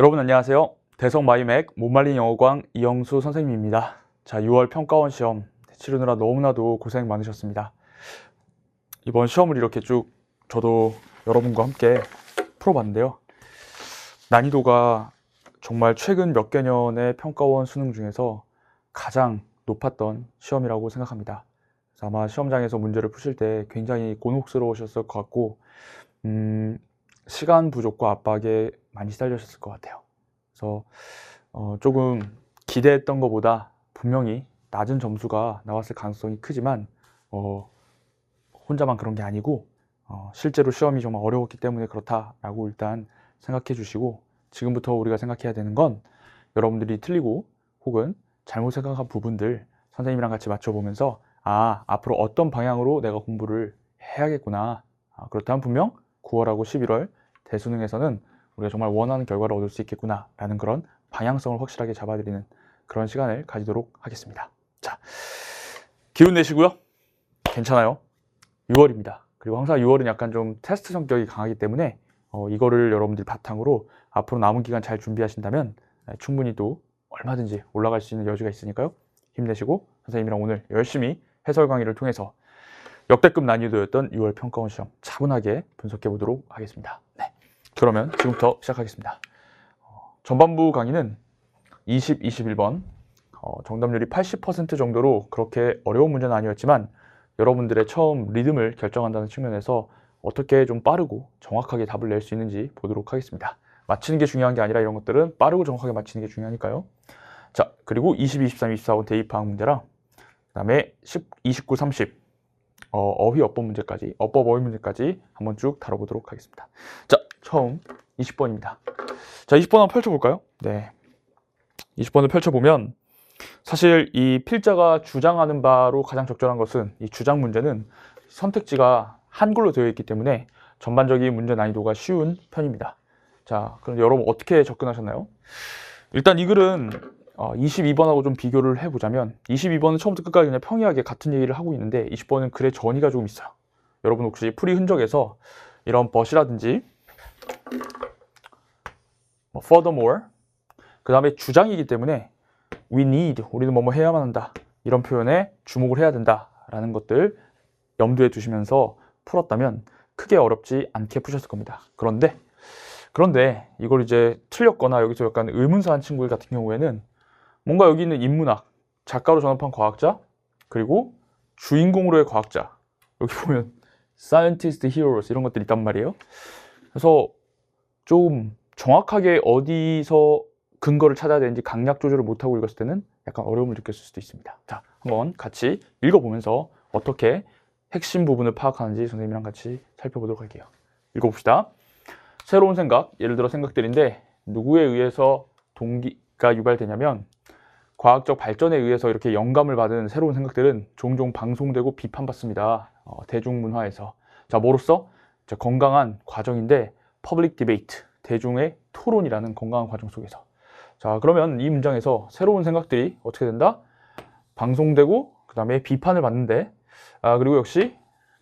여러분 안녕하세요. 대성 마이맥 못 말린 영어광 이영수 선생님입니다. 자, 6월 평가원 시험 치르느라 너무나도 고생 많으셨습니다. 이번 시험을 이렇게 쭉 저도 여러분과 함께 풀어봤는데요. 난이도가 정말 최근 몇 개년의 평가원 수능 중에서 가장 높았던 시험이라고 생각합니다. 그래서 아마 시험장에서 문제를 푸실 때 굉장히 곤혹스러우셨을 것 같고 시간 부족과 압박에 많이 시달리셨을 것 같아요. 그래서 조금 기대했던 것보다 분명히 낮은 점수가 나왔을 가능성이 크지만 혼자만 그런 게 아니고 실제로 시험이 정말 어려웠기 때문에 그렇다라고 일단 생각해 주시고, 지금부터 우리가 생각해야 되는 건 여러분들이 틀리고 혹은 잘못 생각한 부분들 선생님이랑 같이 맞춰보면서 앞으로 어떤 방향으로 내가 공부를 해야겠구나, 그렇다면 분명 9월하고 11월 대수능에서는 우리가 정말 원하는 결과를 얻을 수 있겠구나 라는 그런 방향성을 확실하게 잡아드리는 그런 시간을 가지도록 하겠습니다. 자, 기운 내시고요. 괜찮아요. 6월입니다. 그리고 항상 6월은 약간 좀 테스트 성격이 강하기 때문에 이거를 여러분들이 바탕으로 앞으로 남은 기간 잘 준비하신다면 충분히 또 얼마든지 올라갈 수 있는 여지가 있으니까요. 힘내시고 선생님이랑 오늘 열심히 해설 강의를 통해서 역대급 난이도였던 6월 평가원 시험 차분하게 분석해 보도록 하겠습니다. 네. 그러면 지금부터 시작하겠습니다. 전반부 강의는 20, 21번 정답률이 80% 정도로 그렇게 어려운 문제는 아니었지만 여러분들의 처음 리듬을 결정한다는 측면에서 어떻게 좀 빠르고 정확하게 답을 낼 수 있는지 보도록 하겠습니다. 맞히는 게 중요한 게 아니라 이런 것들은 빠르고 정확하게 맞히는 게 중요하니까요. 자, 그리고 20, 23, 24번 대입파악 문제랑 그 다음에 29, 30 어휘 어법 문제까지, 어법 어휘 문제까지 한번 쭉 다뤄보도록 하겠습니다. 자, 처음 20번입니다. 자, 20번 한번 펼쳐볼까요? 네. 20번을 펼쳐보면 사실 이 필자가 주장하는 바로 가장 적절한 것은 이 주장 문제는 선택지가 한글로 되어 있기 때문에 전반적인 문제 난이도가 쉬운 편입니다. 자, 그럼 여러분 어떻게 접근하셨나요? 일단 이 글은 22번하고 좀 비교를 해보자면 22번은 처음부터 끝까지 그냥 평이하게 같은 얘기를 하고 있는데 20번은 글의 전이가 조금 있어요. 여러분 혹시 풀이 흔적에서 이런 but이라든지 furthermore, 그 다음에 주장이기 때문에 we need, 우리는 뭐뭐 해야만 한다, 이런 표현에 주목을 해야 된다 라는 것들 염두에 두시면서 풀었다면 크게 어렵지 않게 푸셨을 겁니다. 그런데 이걸 이제 틀렸거나 여기서 약간 의문사한 친구들 같은 경우에는 뭔가 여기 있는 인문학, 작가로 전업한 과학자, 그리고 주인공으로의 과학자, 여기 보면 scientist, heroes 이런 것들이 있단 말이에요. 그래서 좀 정확하게 어디서 근거를 찾아야 되는지 강약 조절을 못하고 읽었을 때는 약간 어려움을 느꼈을 수도 있습니다. 자, 한번 같이 읽어보면서 어떻게 핵심 부분을 파악하는지 선생님이랑 같이 살펴보도록 할게요. 읽어봅시다. 새로운 생각, 예를 들어 생각들인데 누구에 의해서 동기가 유발되냐면 과학적 발전에 의해서 이렇게 영감을 받은 새로운 생각들은 종종 방송되고 비판받습니다. 대중문화에서. 자, 뭐로써? 자, 건강한 과정인데 public debate, 대중의 토론이라는 건강한 과정 속에서. 자, 그러면 이 문장에서 새로운 생각들이 어떻게 된다? 방송되고 그 다음에 비판을 받는데 그리고 역시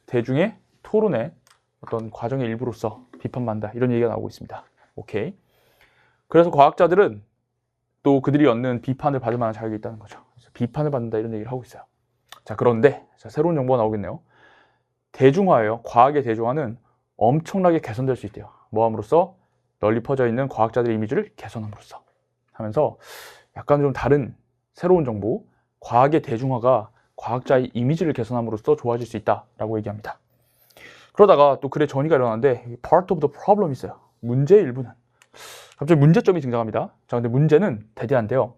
대중의 토론의 어떤 과정의 일부로서 비판받는다, 이런 얘기가 나오고 있습니다. 오케이. 그래서 과학자들은 또 그들이 얻는 비판을 받을 만한 자격이 있다는 거죠. 그래서 비판을 받는다, 이런 얘기를 하고 있어요. 자, 그런데 새로운 정보가 나오겠네요. 대중화예요. 과학의 대중화는 엄청나게 개선될 수 있대요. 뭐함으로써? 널리 퍼져 있는 과학자들의 이미지를 개선함으로써 하면서 약간 좀 다른 새로운 정보, 과학의 대중화가 과학자의 이미지를 개선함으로써 좋아질 수 있다라고 얘기합니다. 그러다가 또 글의 전이가 일어나는데 part of the problem 있어요. 문제의 일부는. 갑자기 문제점이 등장합니다. 자, 근데 문제는 대대한데요.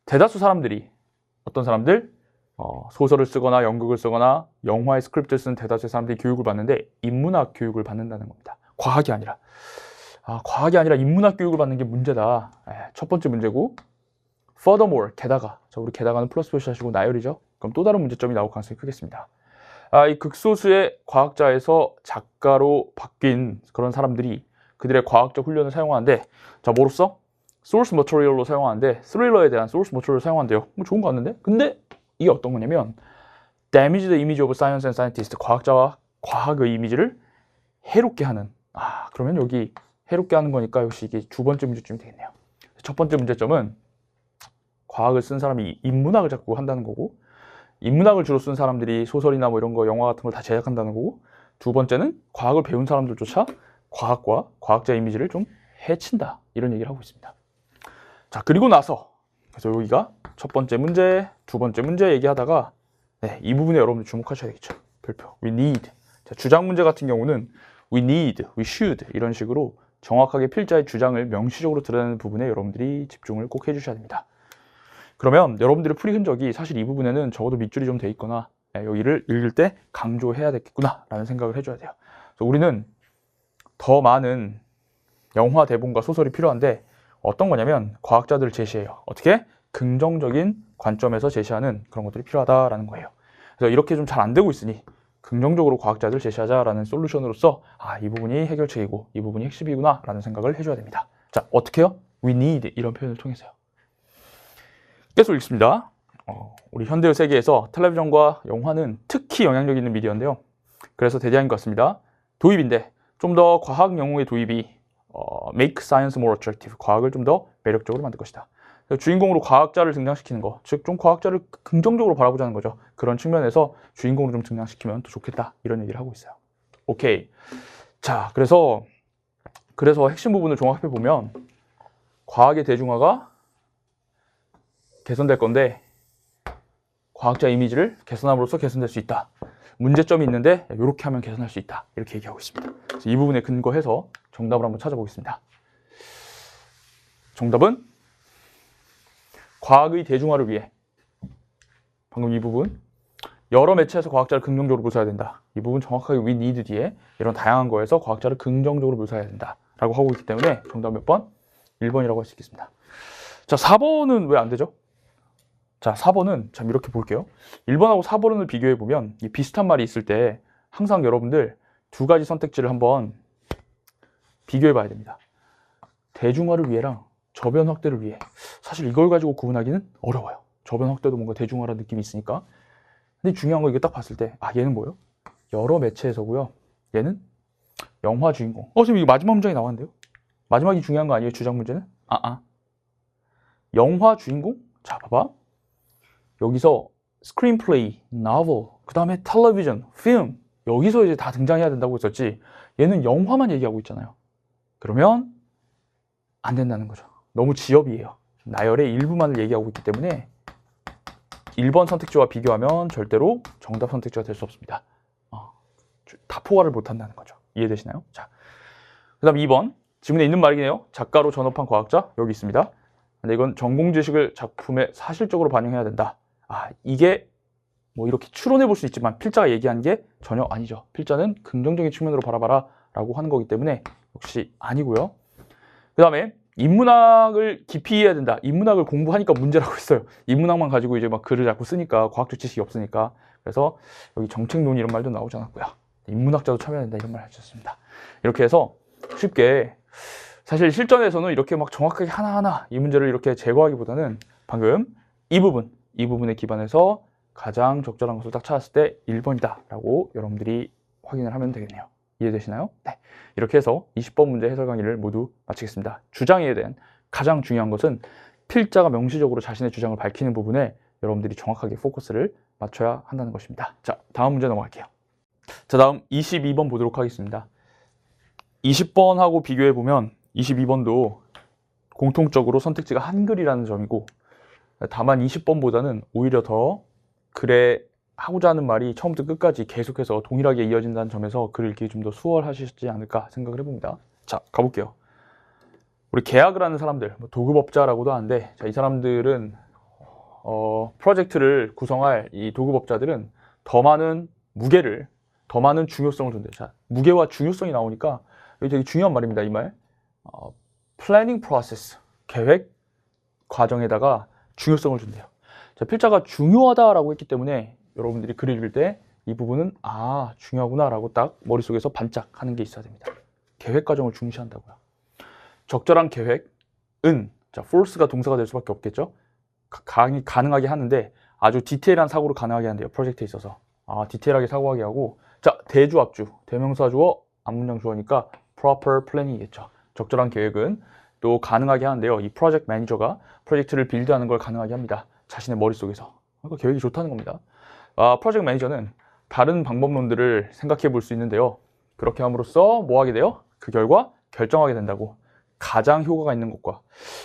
대다수 사람들이, 어떤 사람들? 소설을 쓰거나 연극을 쓰거나 영화의 스크립트를 쓰는 대다수의 사람들이 교육을 받는데 인문학 교육을 받는다는 겁니다. 과학이 아니라. 과학이 아니라 인문학 교육을 받는 게 문제다. 첫 번째 문제고, furthermore, 게다가. 자, 우리 게다가는 플러스 표시하시고 나열이죠. 그럼 또 다른 문제점이 나올 가능성이 크겠습니다. 이 극소수의 과학자에서 작가로 바뀐 그런 사람들이 그들의 과학적 훈련을 사용하는데, 자, 뭐로써? 소스 머터리얼로 사용하는데, 스릴러에 대한 소스 머터리얼을 사용한대요. 뭐 좋은 거 같는데? 근데 이게 어떤 거냐면 damage the image of science and scientist, 과학자와 과학의 이미지를 해롭게 하는. 그러면 여기 해롭게 하는 거니까 역시 이게 두 번째 문제점이 되겠네요. 첫 번째 문제점은 과학을 쓴 사람이 인문학을 자꾸 한다는 거고, 인문학을 주로 쓴 사람들이 소설이나 뭐 이런 거, 영화 같은 걸 다 제작한다는 거고, 두 번째는 과학을 배운 사람들조차 과학과 과학자 이미지를 좀 해친다, 이런 얘기를 하고 있습니다. 자, 그리고 나서 그래서 여기가 첫 번째 문제, 두 번째 문제 얘기하다가 이 부분에 여러분들 주목하셔야 되겠죠. 별표 we need. 자, 주장 문제 같은 경우는 we need, we should 이런 식으로 정확하게 필자의 주장을 명시적으로 드러내는 부분에 여러분들이 집중을 꼭 해주셔야 됩니다. 그러면 여러분들의 풀이 흔적이 사실 이 부분에는 적어도 밑줄이 좀 돼 있거나 여기를 읽을 때 강조해야 되겠구나 라는 생각을 해줘야 돼요. 그래서 우리는 더 많은 영화, 대본과 소설이 필요한데 어떤 거냐면 과학자들을 제시해요. 어떻게? 긍정적인 관점에서 제시하는 그런 것들이 필요하다라는 거예요. 그래서 이렇게 좀 잘 안 되고 있으니 긍정적으로 과학자들 제시하자라는 솔루션으로서 이 부분이 해결책이고 이 부분이 핵심이구나 라는 생각을 해줘야 됩니다. 자, 어떻게요? We need 이런 표현을 통해서요. 계속 읽습니다. 우리 현대의 세계에서 텔레비전과 영화는 특히 영향력 있는 미디어인데요. 그래서 대대한 것 같습니다. 도입인데 좀 더 과학 영웅의 도입이 make science more attractive, 과학을 좀 더 매력적으로 만들 것이다. 주인공으로 과학자를 등장시키는 거, 즉 좀 과학자를 긍정적으로 바라보자는 거죠. 그런 측면에서 주인공으로 좀 등장시키면 더 좋겠다, 이런 얘기를 하고 있어요. 오케이. 자, 그래서 핵심 부분을 종합해 보면 과학의 대중화가 개선될 건데 과학자 이미지를 개선함으로써 개선될 수 있다. 문제점이 있는데 이렇게 하면 개선할 수 있다, 이렇게 얘기하고 있습니다. 그래서 이 부분에 근거해서 정답을 한번 찾아보겠습니다. 정답은 과학의 대중화를 위해, 방금 이 부분, 여러 매체에서 과학자를 긍정적으로 묘사해야 된다. 이 부분 정확하게 we need 뒤에 이런 다양한 거에서 과학자를 긍정적으로 묘사해야 된다 라고 하고 있기 때문에 정답 몇 번? 1번이라고 할 수 있겠습니다. 자, 4번은 왜 안 되죠? 자, 4번은 참 이렇게 볼게요. 1번하고 4번을 비교해 보면 이 비슷한 말이 있을 때 항상 여러분들 두 가지 선택지를 한번 비교해 봐야 됩니다. 대중화를 위해랑 저변 확대를 위해. 사실 이걸 가지고 구분하기는 어려워요. 저변 확대도 뭔가 대중화라는 느낌이 있으니까. 근데 중요한 거 이거 딱 봤을 때 얘는 뭐예요? 여러 매체에서고요. 얘는 영화 주인공. 지금 이거 마지막 문장이 나왔는데요? 마지막이 중요한 거 아니에요? 주장 문제는? 영화 주인공? 자, 봐봐. 여기서 스크린플레이, 노벨, 그 다음에 텔레비전, 필름, 여기서 이제 다 등장해야 된다고 했었지, 얘는 영화만 얘기하고 있잖아요. 그러면 안 된다는 거죠. 너무 지엽이에요. 나열의 일부만을 얘기하고 있기 때문에 1번 선택지와 비교하면 절대로 정답 선택지가 될 수 없습니다. 다 포괄을 못 한다는 거죠. 이해되시나요? 자, 그 다음 2번. 지문에 있는 말이네요. 작가로 전업한 과학자, 여기 있습니다. 근데 이건 전공 지식을 작품에 사실적으로 반영해야 된다. 이게 뭐 이렇게 추론해 볼 수 있지만 필자가 얘기한 게 전혀 아니죠. 필자는 긍정적인 측면으로 바라봐라 라고 하는 거기 때문에 역시 아니고요. 그 다음에 인문학을 깊이 이해해야 된다. 인문학을 공부하니까 문제라고 했어요. 인문학만 가지고 이제 막 글을 자꾸 쓰니까 과학적 지식이 없으니까. 그래서 여기 정책론 이런 말도 나오지 않았고요. 인문학자도 참여해야 된다, 이런 말 하셨습니다. 이렇게 해서 쉽게, 사실 실전에서는 이렇게 막 정확하게 하나하나 이 문제를 이렇게 제거하기보다는 방금 이 부분에 기반해서 가장 적절한 것을 딱 찾았을 때 1번이다 라고 여러분들이 확인을 하면 되겠네요. 이해되시나요? 네. 이렇게 해서 20번 문제 해설 강의를 모두 마치겠습니다. 주장에 대한 가장 중요한 것은 필자가 명시적으로 자신의 주장을 밝히는 부분에 여러분들이 정확하게 포커스를 맞춰야 한다는 것입니다. 자, 다음 문제 넘어갈게요. 자, 다음 22번 보도록 하겠습니다. 20번하고 비교해보면 22번도 공통적으로 선택지가 한글이라는 점이고, 다만 20번보다는 오히려 더 글에 하고자 하는 말이 처음부터 끝까지 계속해서 동일하게 이어진다는 점에서 글을 읽기 좀 더 수월하시지 않을까 생각을 해봅니다. 자, 가볼게요. 우리 계약을 하는 사람들, 도급업자라고도 하는데, 자, 이 사람들은 프로젝트를 구성할 이 도급업자들은 더 많은 무게를, 더 많은 중요성을 준대요. 자, 무게와 중요성이 나오니까 여기 되게 중요한 말입니다. 이 말. 플래닝 프로세스, 계획 과정에다가 중요성을 준대요. 자, 필자가 중요하다라고 했기 때문에 여러분들이 글을 읽을 때 이 부분은 중요하구나 라고 딱 머릿속에서 반짝하는 게 있어야 됩니다. 계획 과정을 중시한다고요. 적절한 계획은, 자, force가 동사가 될 수밖에 없겠죠. 가능하게 하는데 아주 디테일한 사고로 가능하게 한대요. 프로젝트에 있어서. 디테일하게 사고하게 하고, 자, 대주, 앞주, 대명사 주어, 앞문장 주어니까 proper planning이겠죠. 적절한 계획은 또 가능하게 하는데요. 이 프로젝트 매니저가 프로젝트를 빌드하는 걸 가능하게 합니다. 자신의 머릿속에서. 그러니까 계획이 좋다는 겁니다. 프로젝트 매니저는 다른 방법론들을 생각해 볼 수 있는데요. 그렇게 함으로써 뭐 하게 돼요? 그 결과 결정하게 된다고. 가장 효과가 있는 것과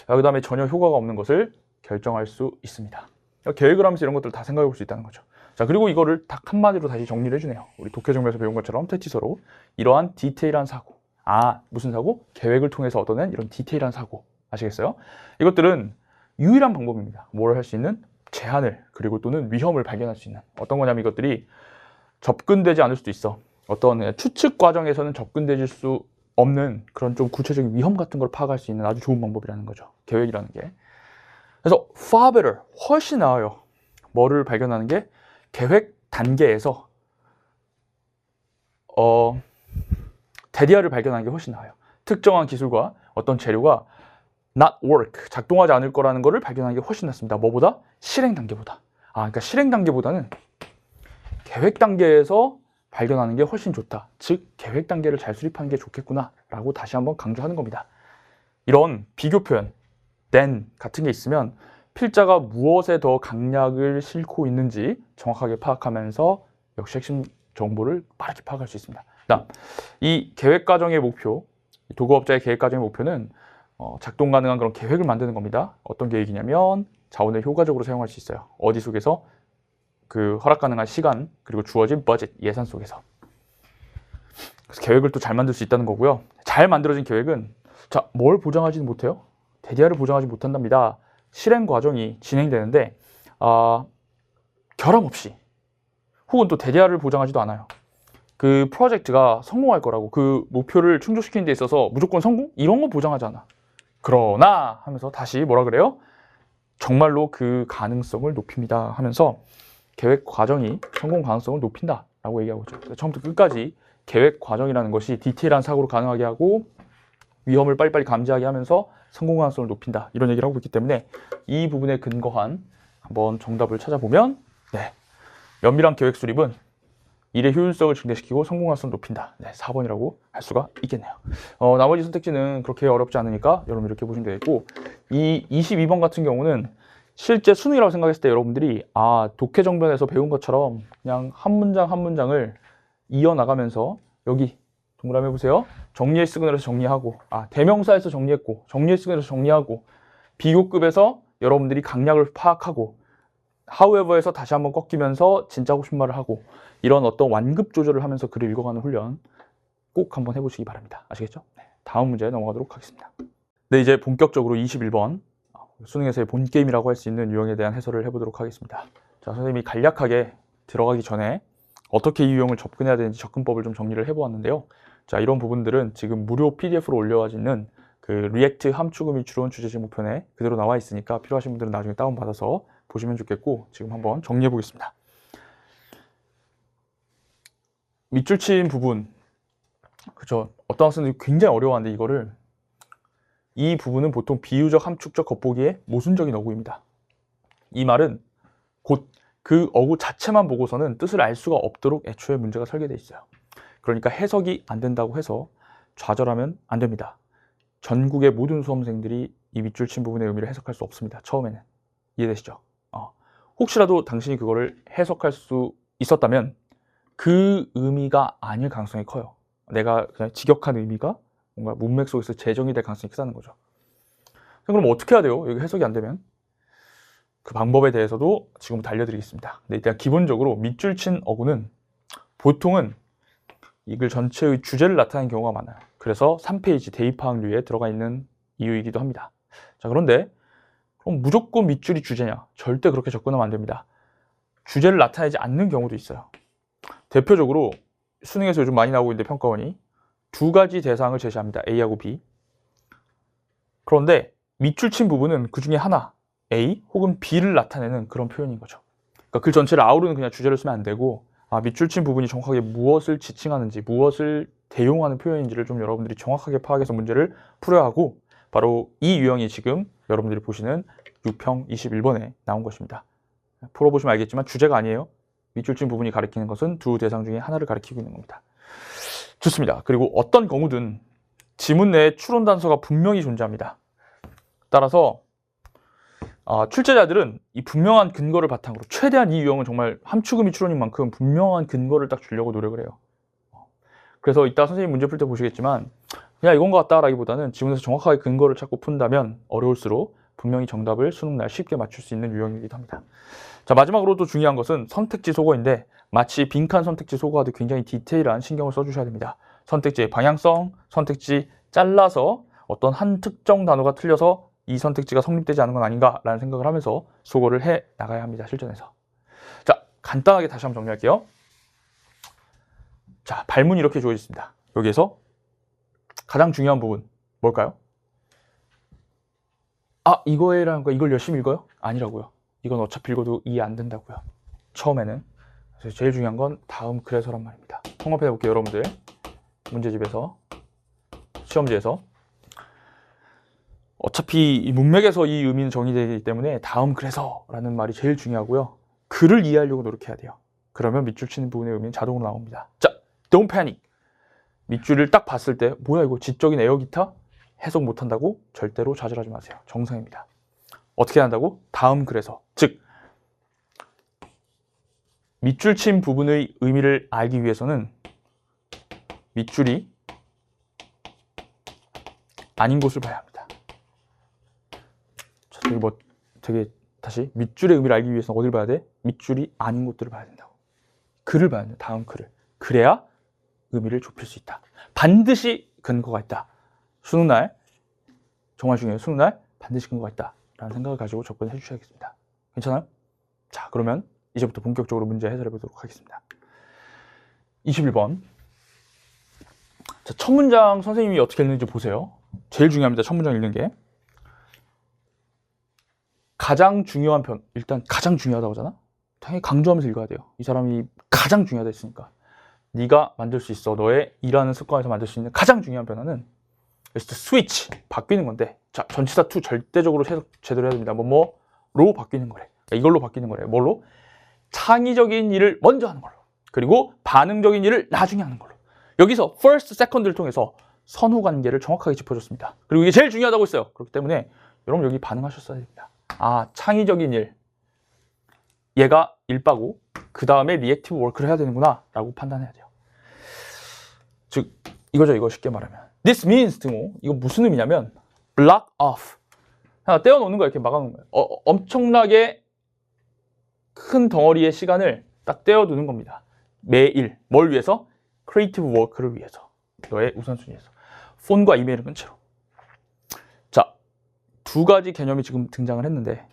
그 다음에 전혀 효과가 없는 것을 결정할 수 있습니다. 계획을 하면서 이런 것들을 다 생각해 볼 수 있다는 거죠. 자, 그리고 이거를 딱 한마디로 다시 정리를 해주네요. 우리 독해정보에서 배운 것처럼 테티서로 이러한 디테일한 사고. 무슨 사고? 계획을 통해서 얻어낸 이런 디테일한 사고. 아시겠어요? 이것들은 유일한 방법입니다. 뭘 할 수 있는? 제한을, 그리고 또는 위험을 발견할 수 있는. 어떤 거냐면 이것들이 접근되지 않을 수도 있어. 어떤 추측 과정에서는 접근되질 수 없는 그런 좀 구체적인 위험 같은 걸 파악할 수 있는 아주 좋은 방법이라는 거죠. 계획이라는 게. 그래서 far better, 훨씬 나아요. 뭐를 발견하는 게? 계획 단계에서 대디아를 발견하는 게 훨씬 나아요. 특정한 기술과 어떤 재료가 not work, 작동하지 않을 거라는 거를 발견하는 게 훨씬 낫습니다. 뭐보다? 실행 단계보다. 그러니까 실행 단계보다는 계획 단계에서 발견하는 게 훨씬 좋다. 즉, 계획 단계를 잘 수립하는 게 좋겠구나 라고 다시 한번 강조하는 겁니다. 이런 비교 표현, then 같은 게 있으면 필자가 무엇에 더 강약을 싣고 있는지 정확하게 파악하면서 역시 핵심 정보를 빠르게 파악할 수 있습니다. 다음, 이 계획 과정의 목표, 도구업자의 계획 과정의 목표는 작동 가능한 그런 계획을 만드는 겁니다. 어떤 계획이냐면 자원을 효과적으로 사용할 수 있어요. 어디 속에서? 그 허락 가능한 시간, 그리고 주어진 버젯, 예산 속에서. 그래서 계획을 또 잘 만들 수 있다는 거고요. 잘 만들어진 계획은 뭘 보장하지는 못해요? 대디아를 보장하지 못한답니다. 실행 과정이 진행되는데 결함 없이, 혹은 또 대디아를 보장하지도 않아요. 그 프로젝트가 성공할 거라고, 그 목표를 충족시키는 데 있어서 무조건 성공? 이런 거 보장하지 않아. 그러나 하면서 다시 뭐라 그래요? 정말로 그 가능성을 높입니다 하면서 계획 과정이 성공 가능성을 높인다 라고 얘기하고 있죠. 처음부터 끝까지 계획 과정이라는 것이 디테일한 사고로 가능하게 하고 위험을 빨리빨리 감지하게 하면서 성공 가능성을 높인다, 이런 얘기를 하고 있기 때문에 이 부분에 근거한 한번 정답을 찾아보면 면밀한 계획 수립은 일의 효율성을 증대시키고 성공 가능성을 높인다. 4번이라고 할 수가 있겠네요. 나머지 선택지는 그렇게 어렵지 않으니까 여러분 이렇게 보시면 되겠고, 이 22번 같은 경우는 실제 수능이라고 생각했을 때 여러분들이 독해정변에서 배운 것처럼 그냥 한 문장 한 문장을 이어나가면서 여기 동그라미 해보세요. 정리의 시그널에서 정리하고, 대명사에서 정리했고, 정리의 시그널에서 정리하고, 비교급에서 여러분들이 강약을 파악하고, however에서 다시 한번 꺾이면서 진짜 하고 싶은 말을 하고, 이런 어떤 완급 조절을 하면서 글을 읽어가는 훈련 꼭 한번 해보시기 바랍니다. 아시겠죠? 다음 문제 넘어가도록 하겠습니다. 이제 본격적으로 21번 수능에서의 본게임이라고 할 수 있는 유형에 대한 해설을 해보도록 하겠습니다. 자, 선생님이 간략하게 들어가기 전에 어떻게 이 유형을 접근해야 되는지 접근법을 좀 정리를 해보았는데요. 자, 이런 부분들은 지금 무료 PDF로 올려지는 그 리액트 함축음 및 주론 주제 제목편에 그대로 나와 있으니까 필요하신 분들은 나중에 다운받아서 보시면 좋겠고, 지금 한번 정리해 보겠습니다. 밑줄 친 부분, 그죠? 어떤 학생들이 굉장히 어려워하는데 이 부분은 보통 비유적, 함축적, 겉보기의 모순적인 어구입니다. 이 말은 곧 그 어구 자체만 보고서는 뜻을 알 수가 없도록 애초에 문제가 설계되어 있어요. 그러니까 해석이 안 된다고 해서 좌절하면 안 됩니다. 전국의 모든 수험생들이 이 밑줄 친 부분의 의미를 해석할 수 없습니다. 처음에는. 이해되시죠? 혹시라도 당신이 그거를 해석할 수 있었다면 그 의미가 아닐 가능성이 커요. 내가 그냥 직역한 의미가 뭔가 문맥 속에서 재정이 될 가능성이 크다는 거죠. 그럼 어떻게 해야 돼요? 여기 해석이 안 되면? 그 방법에 대해서도 지금부터 알려드리겠습니다. 근데 일단 기본적으로 밑줄 친 어구는 보통은 이 글 전체의 주제를 나타내는 경우가 많아요. 그래서 3페이지 대입파악류에 들어가 있는 이유이기도 합니다. 자, 그런데 그럼 무조건 밑줄이 주제냐? 절대 그렇게 접근하면 안 됩니다. 주제를 나타내지 않는 경우도 있어요. 대표적으로 수능에서 요즘 많이 나오고 있는데 평가원이 두 가지 대상을 제시합니다. A하고 B. 그런데 밑줄 친 부분은 그 중에 하나, A 혹은 B를 나타내는 그런 표현인 거죠. 그러니까 글 전체를 아우르는 그냥 주제를 쓰면 안 되고, 밑줄 친 부분이 정확하게 무엇을 지칭하는지, 무엇을 대용하는 표현인지를 좀 여러분들이 정확하게 파악해서 문제를 풀어야 하고, 바로 이 유형이 지금 여러분들이 보시는 6평 21번에 나온 것입니다. 풀어보시면 알겠지만 주제가 아니에요. 밑줄 친 부분이 가리키는 것은 두 대상 중에 하나를 가리키고 있는 겁니다. 좋습니다. 그리고 어떤 경우든 지문 내에 추론 단서가 분명히 존재합니다. 따라서 출제자들은 이 분명한 근거를 바탕으로 최대한 이 유형은 정말 함축음이 추론인 만큼 분명한 근거를 딱 주려고 노력을 해요. 그래서 이따 선생님 문제 풀 때 보시겠지만 그냥 이건 것 같다라기보다는 지문에서 정확하게 근거를 찾고 푼다면 어려울수록 분명히 정답을 수능날 쉽게 맞출 수 있는 유형이기도 합니다. 자, 마지막으로 또 중요한 것은 선택지 소거인데 마치 빈칸 선택지 소거와도 굉장히 디테일한 신경을 써주셔야 됩니다. 선택지의 방향성, 선택지 잘라서 어떤 한 특정 단어가 틀려서 이 선택지가 성립되지 않은 건 아닌가라는 생각을 하면서 소거를 해 나가야 합니다. 실전에서. 자, 간단하게 다시 한번 정리할게요. 자, 발문이 이렇게 주어져 있습니다. 여기에서 가장 중요한 부분 뭘까요? 이거라는 거 이걸 열심히 읽어요? 아니라고요. 이건 어차피 읽어도 이해 안 된다고요. 처음에는. 그래서 제일 중요한 건 다음 그래서란 말입니다. 통합해 볼게요, 여러분들. 문제집에서, 시험지에서. 어차피 이 문맥에서 이 의미는 정의되기 때문에 다음 그래서라는 말이 제일 중요하고요. 글을 이해하려고 노력해야 돼요. 그러면 밑줄 치는 부분의 의미는 자동으로 나옵니다. 자, don't panic. 밑줄을 딱 봤을 때 뭐야 이거 지적인 에어기타? 해석 못한다고? 절대로 좌절하지 마세요. 정상입니다. 어떻게 한다고? 다음 그래서. 즉 밑줄 친 부분의 의미를 알기 위해서는 밑줄이 아닌 곳을 봐야 합니다. 되게 다시 밑줄의 의미를 알기 위해서는 어딜 봐야 돼? 밑줄이 아닌 곳들을 봐야 된다고. 글을 봐야 돼요. 다음 글을. 그래야 의미를 좁힐 수 있다. 반드시 근거가 있다. 수능날 정말 중요해요. 수능날 반드시 근거가 있다 라는 생각을 가지고 접근해 주셔야겠습니다. 괜찮아요? 자, 그러면 이제부터 본격적으로 문제 해설해 보도록 하겠습니다. 21번. 자, 첫 문장 선생님이 어떻게 읽는지 보세요. 제일 중요합니다. 첫 문장 읽는 게. 가장 중요한 변, 일단 가장 중요하다고 하잖아? 당연히 강조하면서 읽어야 돼요. 이 사람이 가장 중요하다 했으니까. 네가 만들 수 있어. 너의 일하는 습관에서 만들 수 있는 가장 중요한 변화는 스위치, 바뀌는 건데, 자, 전치사 to 절대적으로 제대로 해야 됩니다. 뭐로 바뀌는 거래. 그러니까 이걸로 바뀌는 거래. 뭘로? 창의적인 일을 먼저 하는 걸로. 그리고 반응적인 일을 나중에 하는 걸로. 여기서 first, second를 통해서 선후 관계를 정확하게 짚어줬습니다. 그리고 이게 제일 중요하다고 했어요. 그렇기 때문에 여러분 여기 반응하셨어야 됩니다. 창의적인 일. 얘가 일바고 그 다음에 리액티브 워크를 해야 되는구나 라고 판단해야 돼요. 즉 이거죠. 이거 쉽게 말하면 This means 등호. 이거 무슨 의미냐면 block off. 하나 떼어놓는 거야. 이렇게 막아놓는 거예요. 엄청나게 큰 덩어리의 시간을 딱 떼어두는 겁니다. 매일. 뭘 위해서? creative work를 위해서. 너의 우선순위에서. 폰과 이메일은 끈 채로. 자, 두 가지 개념이 지금 등장을 했는데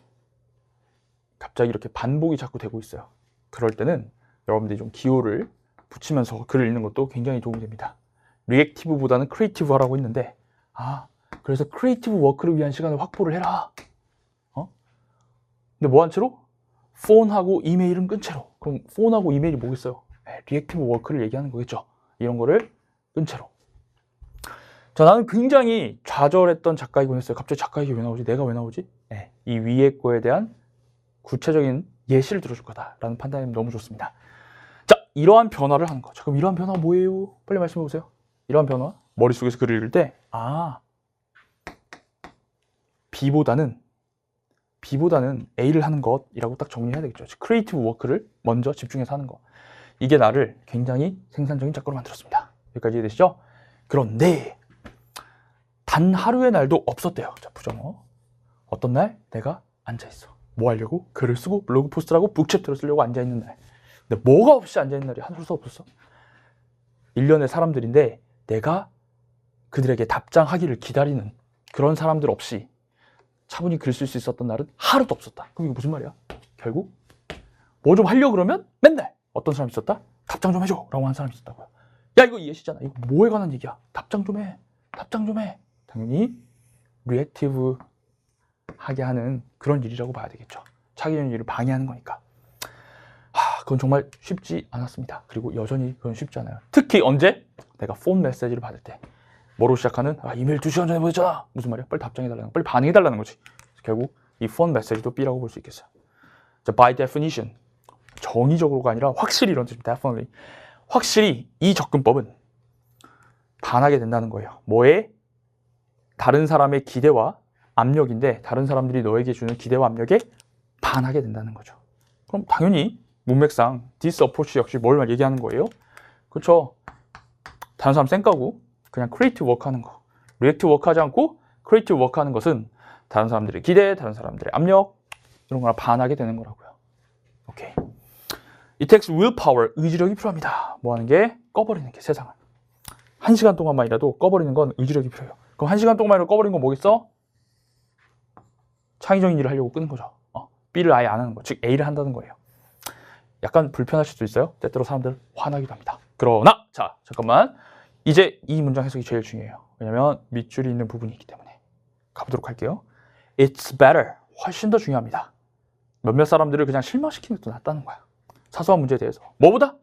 갑자기 이렇게 반복이 자꾸 되고 있어요. 그럴 때는 여러분들이 좀 기호를 붙이면서 글을 읽는 것도 굉장히 도움이 됩니다. 리액티브보다는 크리에이티브 하라고 했는데 그래서 크리에이티브 워크를 위한 시간을 확보를 해라. 근데 뭐 한 채로? 폰하고 이메일은 끈 채로. 그럼 폰하고 이메일이 뭐겠어요? 리액티브 워크를 얘기하는 거겠죠. 이런 거를 끈 채로. 자, 나는 굉장히 좌절했던 작가이긴 했어요. 갑자기 작가에게 왜 나오지? 내가 왜 나오지? 이 위에 거에 대한 구체적인 예시를 들어줄 거다라는 판단이 너무 좋습니다. 자, 이러한 변화를 하는 거죠. 그럼 이러한 변화가 뭐예요? 빨리 말씀해 보세요. 이러한 변화, 머릿속에서 글을 읽을 때 B보다는 A를 하는 것이라고 딱 정리해야 되겠죠. 크리에이티브 워크를 먼저 집중해서 하는 거. 이게 나를 굉장히 생산적인 작가로 만들었습니다. 여기까지 이해되시죠? 그런데 단 하루의 날도 없었대요. 자, 부정어. 어떤 날 내가 앉아있어. 뭐 하려고? 글을 쓰고 블로그 포스트를 하고 북챕터를 쓰려고 앉아있는 날. 근데 뭐가 없이 앉아있는 날이 하루도 없었어. 1년의 사람들인데 내가 그들에게 답장하기를 기다리는 그런 사람들 없이 차분히 글 쓸 수 있었던 날은 하루도 없었다. 그럼 이거 무슨 말이야? 결국 뭐 좀 하려고 그러면 맨날 어떤 사람이 있었다? 답장 좀 해줘 라고 하는 사람이 있었다고요. 야, 이거 이해시잖아. 이거 뭐에 관한 얘기야? 답장 좀 해. 답장 좀 해. 당연히 리액티브 하게 하는 그런 일이라고 봐야 되겠죠. 창의적인 일을 방해하는 거니까. 그건 정말 쉽지 않았습니다. 그리고 여전히 그건 쉽지 않아요. 특히 언제? 내가 폰 메시지를 받을 때. 뭐로 시작하는? 이메일 2시간 전에 보냈잖아. 무슨 말이야? 빨리 답장해달라는 거. 빨리 반응해달라는 거지. 결국 이 폰 메시지도 B라고 볼 수 있겠어요. 자, by definition. 정의적으로가 아니라 확실히 이런 뜻입니다. definitely. 확실히 이 접근법은 반하게 된다는 거예요. 뭐에? 다른 사람의 기대와 압력인데 다른 사람들이 너에게 주는 기대와 압력에 반하게 된다는 거죠. 그럼 당연히 문맥상 this approach 역시 뭘 얘기하는 거예요? 그렇죠. 다른 사람 쌩까고 그냥 creative work 하는 거. reactive work 하지 않고 creative work 하는 것은 다른 사람들의 기대, 다른 사람들의 압력 이런 거랑 반하게 되는 거라고요. 오케이. It takes willpower, 의지력이 필요합니다. 뭐 하는 게? 꺼버리는 게 세상을. 1시간 동안만이라도 꺼버리는 건 의지력이 필요해요. 그럼 1시간 동안이라도 꺼버리는 건 뭐겠어? 창의적인 일을 하려고 끄는 거죠. B를 아예 안 하는 거, 즉 A를 한다는 거예요. 약간 불편하실 수도 있어요. 때때로 사람들 화나기도 합니다. 그러나 자 잠깐만 이제 이 문장 해석이 제일 중요해요. 왜냐면 밑줄이 있는 부분이 있기 때문에 가보도록 할게요. It's better, 훨씬 더 중요합니다. 몇몇 사람들을 그냥 실망시키는 것도 낫다는 거야. 사소한 문제에 대해서 뭐보다?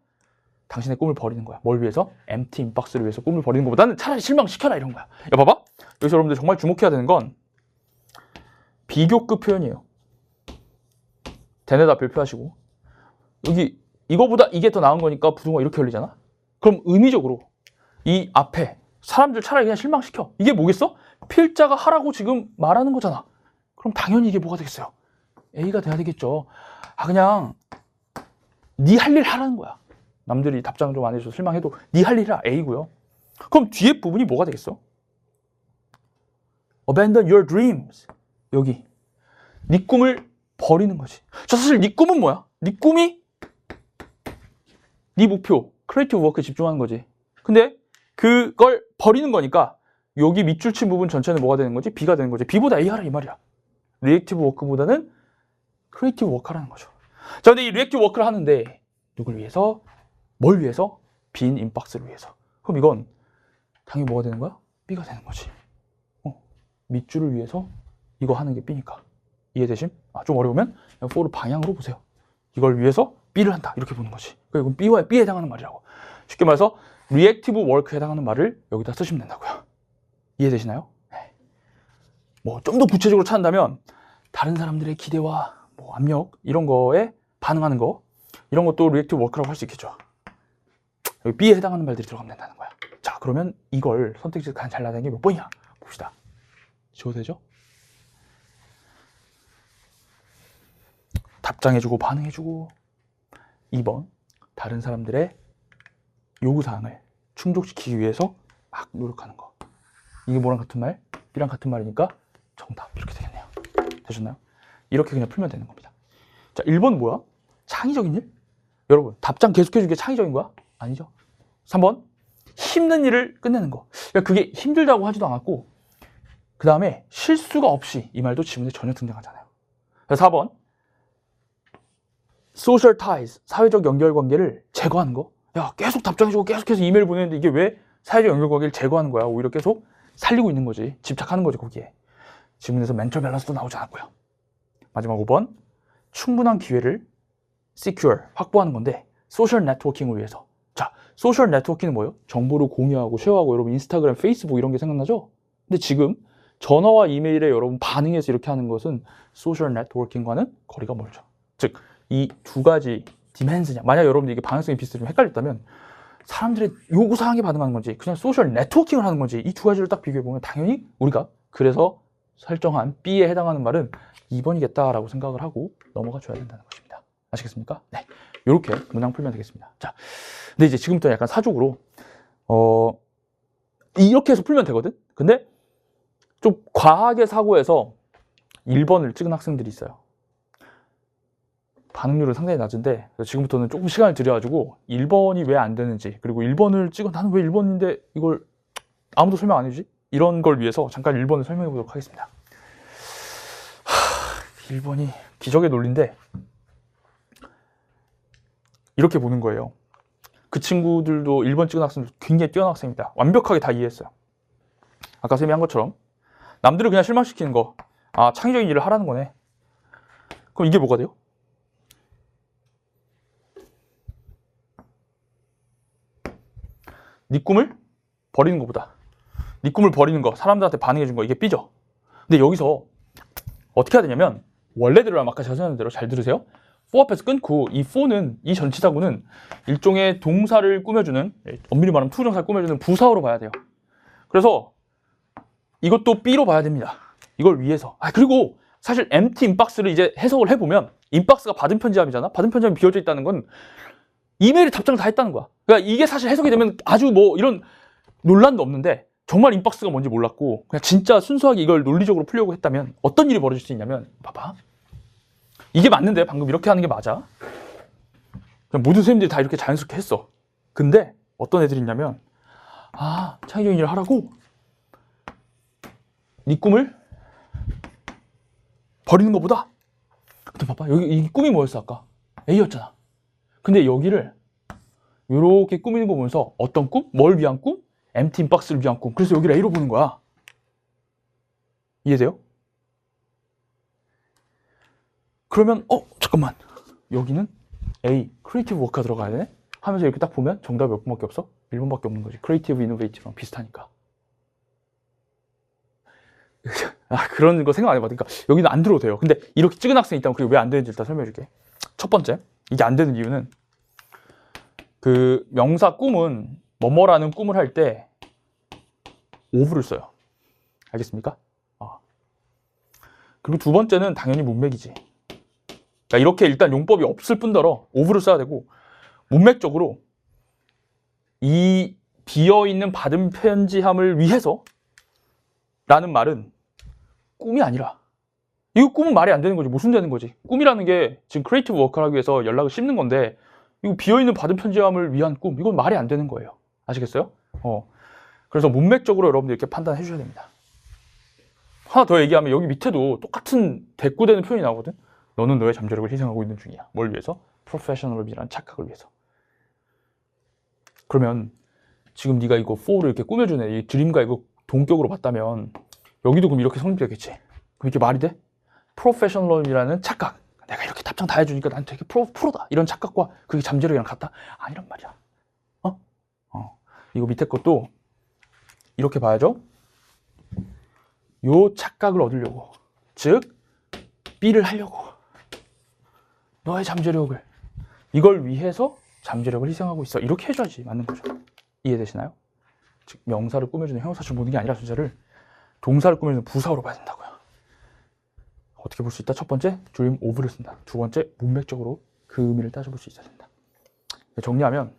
당신의 꿈을 버리는 거야. 뭘 위해서? empty inbox를 위해서 꿈을 버리는 것보다는 차라리 실망시켜라 이런 거야. 야 봐봐 여기서 여러분들 정말 주목해야 되는 건 비교급 표현이에요. 대뇌다 별표하시고 여기 이거보다 이게 더 나은 거니까 부등호 이렇게 열리잖아. 그럼 의미적으로 이 앞에 사람들 차라리 그냥 실망시켜. 이게 뭐겠어? 필자가 하라고 지금 말하는 거잖아. 그럼 당연히 이게 뭐가 되겠어요? A가 돼야 되겠죠. 그냥 네 할 일 하라는 거야. 남들이 답장 좀 안 해줘서 실망해도 네 할 일 해라 A고요. 그럼 뒤에 부분이 뭐가 되겠어? Abandon your dreams. 여기 네 꿈을 버리는 거지. 저 사실 네 꿈은 뭐야? 네 꿈이 네 목표, 크리에이티브 워크에 집중하는 거지. 근데 그걸 버리는 거니까 여기 밑줄 친 부분 전체는 뭐가 되는 거지? B가 되는 거지. B보다 A 하라 이 말이야. 리액티브 워크보다는 크리에이티브 워크라는 거죠. 자, 근데 이 리액티브 워크를 하는데 누굴 위해서? 뭘 위해서? 빈 인박스를 위해서. 그럼 이건 당연히 뭐가 되는 거야? B가 되는 거지. 밑줄을 위해서 이거 하는 게 B니까. 이해되심? 좀 어려우면 그냥 for를 방향으로 보세요. 이걸 위해서 B를 한다 이렇게 보는 거지. 이건 B에 해당하는 말이라고. 쉽게 말해서 리액티브 워크에 해당하는 말을 여기다 쓰시면 된다고요. 이해되시나요? 네. 뭐 좀 더 구체적으로 찾는다면 다른 사람들의 기대와 뭐 압력 이런 거에 반응하는 거 이런 것도 리액티브 워크라고 할 수 있겠죠. 여기 B에 해당하는 말들이 들어가면 된다는 거야. 자 그러면 이걸 선택지에서 가장 잘 나가는 게 몇 번이냐 봅시다. 지워도 되죠? 답장해주고 반응해주고 2번 다른 사람들의 요구사항을 충족시키기 위해서 막 노력하는 거. 이게 뭐랑 같은 말? B랑 같은 말이니까 정답 이렇게 되겠네요. 되셨나요? 이렇게 그냥 풀면 되는 겁니다. 자 1번 뭐야? 창의적인 일? 여러분 답장 계속해주는 게 창의적인 거야? 아니죠. 3번 힘든 일을 끝내는 거. 그러니까 그게 힘들다고 하지도 않았고 그 다음에 실수가 없이 이 말도 지문에 전혀 등장하잖아요. 4번 social ties, 사회적 연결관계를 제거하는 거. 야 계속 답장해주고 계속해서 이메일 보내는데 이게 왜 사회적 연결관계를 제거하는 거야? 오히려 계속 살리고 있는 거지. 집착하는 거지 거기에. 지문에서 멘털 밸런스도 나오지 않았고요. 마지막 5번 충분한 기회를 secure, 확보하는 건데 소셜 네트워킹을 위해서. 자, 소셜 네트워킹은 뭐예요? 정보를 공유하고 쉐어하고 여러분 인스타그램, 페이스북 이런 게 생각나죠? 근데 지금 전화와 이메일에 여러분 반응해서 이렇게 하는 것은 소셜 네트워킹과는 거리가 멀죠. 즉, 이 두 가지 디멘스냐. 만약 여러분들 이게 방향성이 비슷해 좀 헷갈렸다면 사람들의 요구사항에 반응하는 건지 그냥 소셜 네트워킹을 하는 건지 이 두 가지를 딱 비교해보면 당연히 우리가 그래서 설정한 B에 해당하는 말은 2번이겠다라고 생각을 하고 넘어가 줘야 된다는 것입니다. 아시겠습니까? 네, 이렇게 문항 풀면 되겠습니다. 자, 근데 이제 지금부터 약간 사족으로 이렇게 해서 풀면 되거든? 근데 좀 과하게 사고해서 1번을 찍은 학생들이 있어요. 반응률은 상당히 낮은데 지금부터는 조금 시간을 들여가지고 1번이 왜 안 되는지 그리고 1번을 찍어 나는 왜 1번인데 이걸 아무도 설명 안 해주지? 이런 걸 위해서 잠깐 1번을 설명해 보도록 하겠습니다. 1번이 기적의 논리인데 이렇게 보는 거예요. 그 친구들도 1번 찍은 학생들 굉장히 뛰어난 학생입니다. 완벽하게 다 이해했어요. 아까 쌤이 한 것처럼 남들을 그냥 실망시키는 거 창의적인 일을 하라는 거네. 그럼 이게 뭐가 돼요? 네 꿈을 버리는 것보다 네 꿈을 버리는 거, 사람들한테 반응해 준 거 이게 B죠. 근데 여기서 어떻게 해야 되냐면 원래대로 아까 제가 설명한 대로 잘 들으세요. for 앞에서 끊고 이 for는 이 전치사구는 일종의 동사를 꾸며주는 엄밀히 말하면 투정사를 꾸며주는 부사어로 봐야 돼요. 그래서 이것도 B로 봐야 됩니다. 이걸 위해서. 그리고 사실 empty inbox를 이제 해석을 해보면 inbox가 받은 편지함이잖아. 받은 편지함이 비어져 있다는 건 이메일에 답장을 다 했다는 거야. 그러니까 이게 사실 해석이 되면 아주 뭐 이런 논란도 없는데 정말 인박스가 뭔지 몰랐고 그냥 진짜 순수하게 이걸 논리적으로 풀려고 했다면 어떤 일이 벌어질 수 있냐면 봐봐. 이게 맞는데 방금 이렇게 하는 게 맞아. 그냥 모든 선생님들이 다 이렇게 자연스럽게 했어. 근데 어떤 애들이 있냐면 창의적인 일을 하라고 네 꿈을 버리는 것보다 근데 봐봐. 여기 이 꿈이 뭐였어 아까? A였잖아. 근데 여기를 이렇게 꾸미는 거 보면서 어떤 꿈? 뭘 위한 꿈? empty inbox를 위한 꿈. 그래서 여기를 A로 보는 거야. 이해돼요? 그러면 잠깐만. 여기는 A, creative work가 들어가야 되네? 하면서 이렇게 딱 보면 정답이 몇 번밖에 없어? 1번밖에 없는 거지. creative, innovative랑 비슷하니까. 그런 거 생각 안 해봤으니까 여기는 안 들어도 돼요. 근데 이렇게 찍은 학생이 있다면 그게 왜 안 되는지 일단 설명해 줄게. 첫 번째, 이게 안 되는 이유는 그 명사 꿈은 뭐뭐라는 꿈을 할 때 of를 써요. 알겠습니까? 그리고 두 번째는 당연히 문맥이지. 그러니까 이렇게 일단 용법이 없을 뿐더러 of를 써야 되고 문맥적으로 이 비어있는 받은 편지함을 위해서 라는 말은 꿈이 아니라 이거 꿈은 말이 안 되는 거지. 무슨 되는 거지. 꿈이라는 게 지금 크리에이티브 워크를 하기 위해서 연락을 씹는 건데 이거 비어있는 받은 편지함을 위한 꿈 이건 말이 안 되는 거예요. 아시겠어요? 그래서 문맥적으로 여러분들 이렇게 판단해 주셔야 됩니다. 하나 더 얘기하면 여기 밑에도 똑같은 대꾸되는 표현이 나오거든. 너는 너의 잠재력을 희생하고 있는 중이야. 뭘 위해서? 프로페셔널이라는 착각을 위해서. 그러면 지금 네가 이거 4를 이렇게 꾸며주네. 이 드림과 이거 동격으로 봤다면 여기도 그럼 이렇게 성립되겠지. 그럼 이게 말이 돼? 프로페셔널이라는 착각. 내가 이렇게 답장 다 해주니까 난 되게 프로다. 이런 착각과 그게 잠재력이랑 같다? 아니란 말이야. 이거 밑에 것도 이렇게 봐야죠. 요 착각을 얻으려고. 즉 B를 하려고. 너의 잠재력을. 이걸 위해서 잠재력을 희생하고 있어. 이렇게 해줘야지 맞는 거죠. 이해되시나요? 즉 명사를 꾸며주는 형용사처럼 보는 게 아니라 순서를 동사를 꾸며주는 부사로 봐야 된다고요. 어떻게 볼 수 있다? 첫 번째, dream of를 쓴다. 두 번째, 문맥적으로 그 의미를 따져볼 수 있어야 된다. 정리하면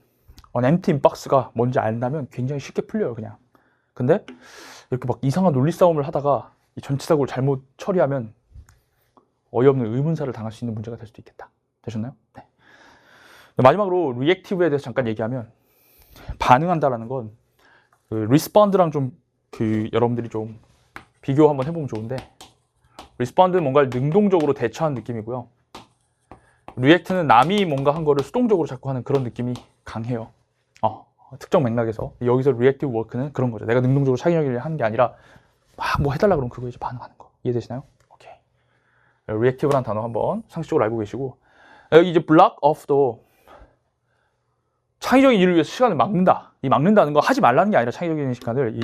empty inbox가 뭔지 안다면 굉장히 쉽게 풀려요, 그냥. 근데 이렇게 막 이상한 논리 싸움을 하다가 이 전치사구를 잘못 처리하면 어이없는 의문사를 당할 수 있는 문제가 될 수도 있겠다. 되셨나요? 네. 마지막으로 reactive에 대해서 잠깐 얘기하면 반응한다라는 건 그 respond랑 좀 여러분들이 좀 비교 한번 해보면 좋은데 respond는 뭔가를 능동적으로 대처하는 느낌이고요. react는 남이 뭔가 한 거를 수동적으로 자꾸 하는 그런 느낌이 강해요. 특정 맥락에서. 여기서 reactive work는 그런 거죠. 내가 능동적으로 창의력을 하는 게 아니라 막 뭐 해달라 그러면 그거에 이제 반응하는 거. 이해되시나요? 오케이. reactive라는 단어 한번 상식적으로 알고 계시고 여기 이제 block off도 창의적인 일을 위해서 시간을 막는다. 이 막는다는 거 하지 말라는 게 아니라 창의적인 시간을 이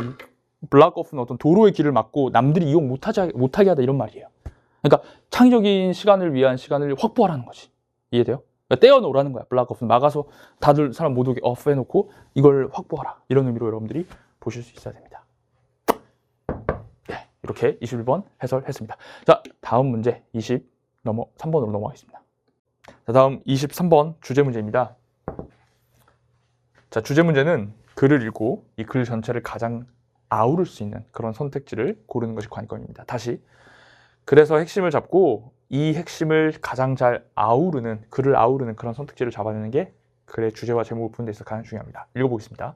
block off는 어떤 도로의 길을 막고 남들이 이용 못하게 하다 이런 말이에요. 그러니까 창의적인 시간을 위한 시간을 확보하라는 거지. 이해돼요? 그러니까 떼어놓으라는 거야. block off는 막아서 다들 사람 못 오게 off 해놓고 이걸 확보하라. 이런 의미로 여러분들이 보실 수 있어야 됩니다. 네, 이렇게 21번 해설했습니다. 자, 다음 문제 23번으로 넘어가겠습니다. 자, 다음 23번 주제 문제입니다. 자, 주제 문제는 글을 읽고 이 글 전체를 가장 아우를 수 있는 그런 선택지를 고르는 것이 관건입니다. 다시 그래서 핵심을 잡고 이 핵심을 가장 잘 아우르는 글을 아우르는 그런 선택지를 잡아내는 게 글의 주제와 제목을 푸는 데 있어서 가장 중요합니다. 읽어보겠습니다.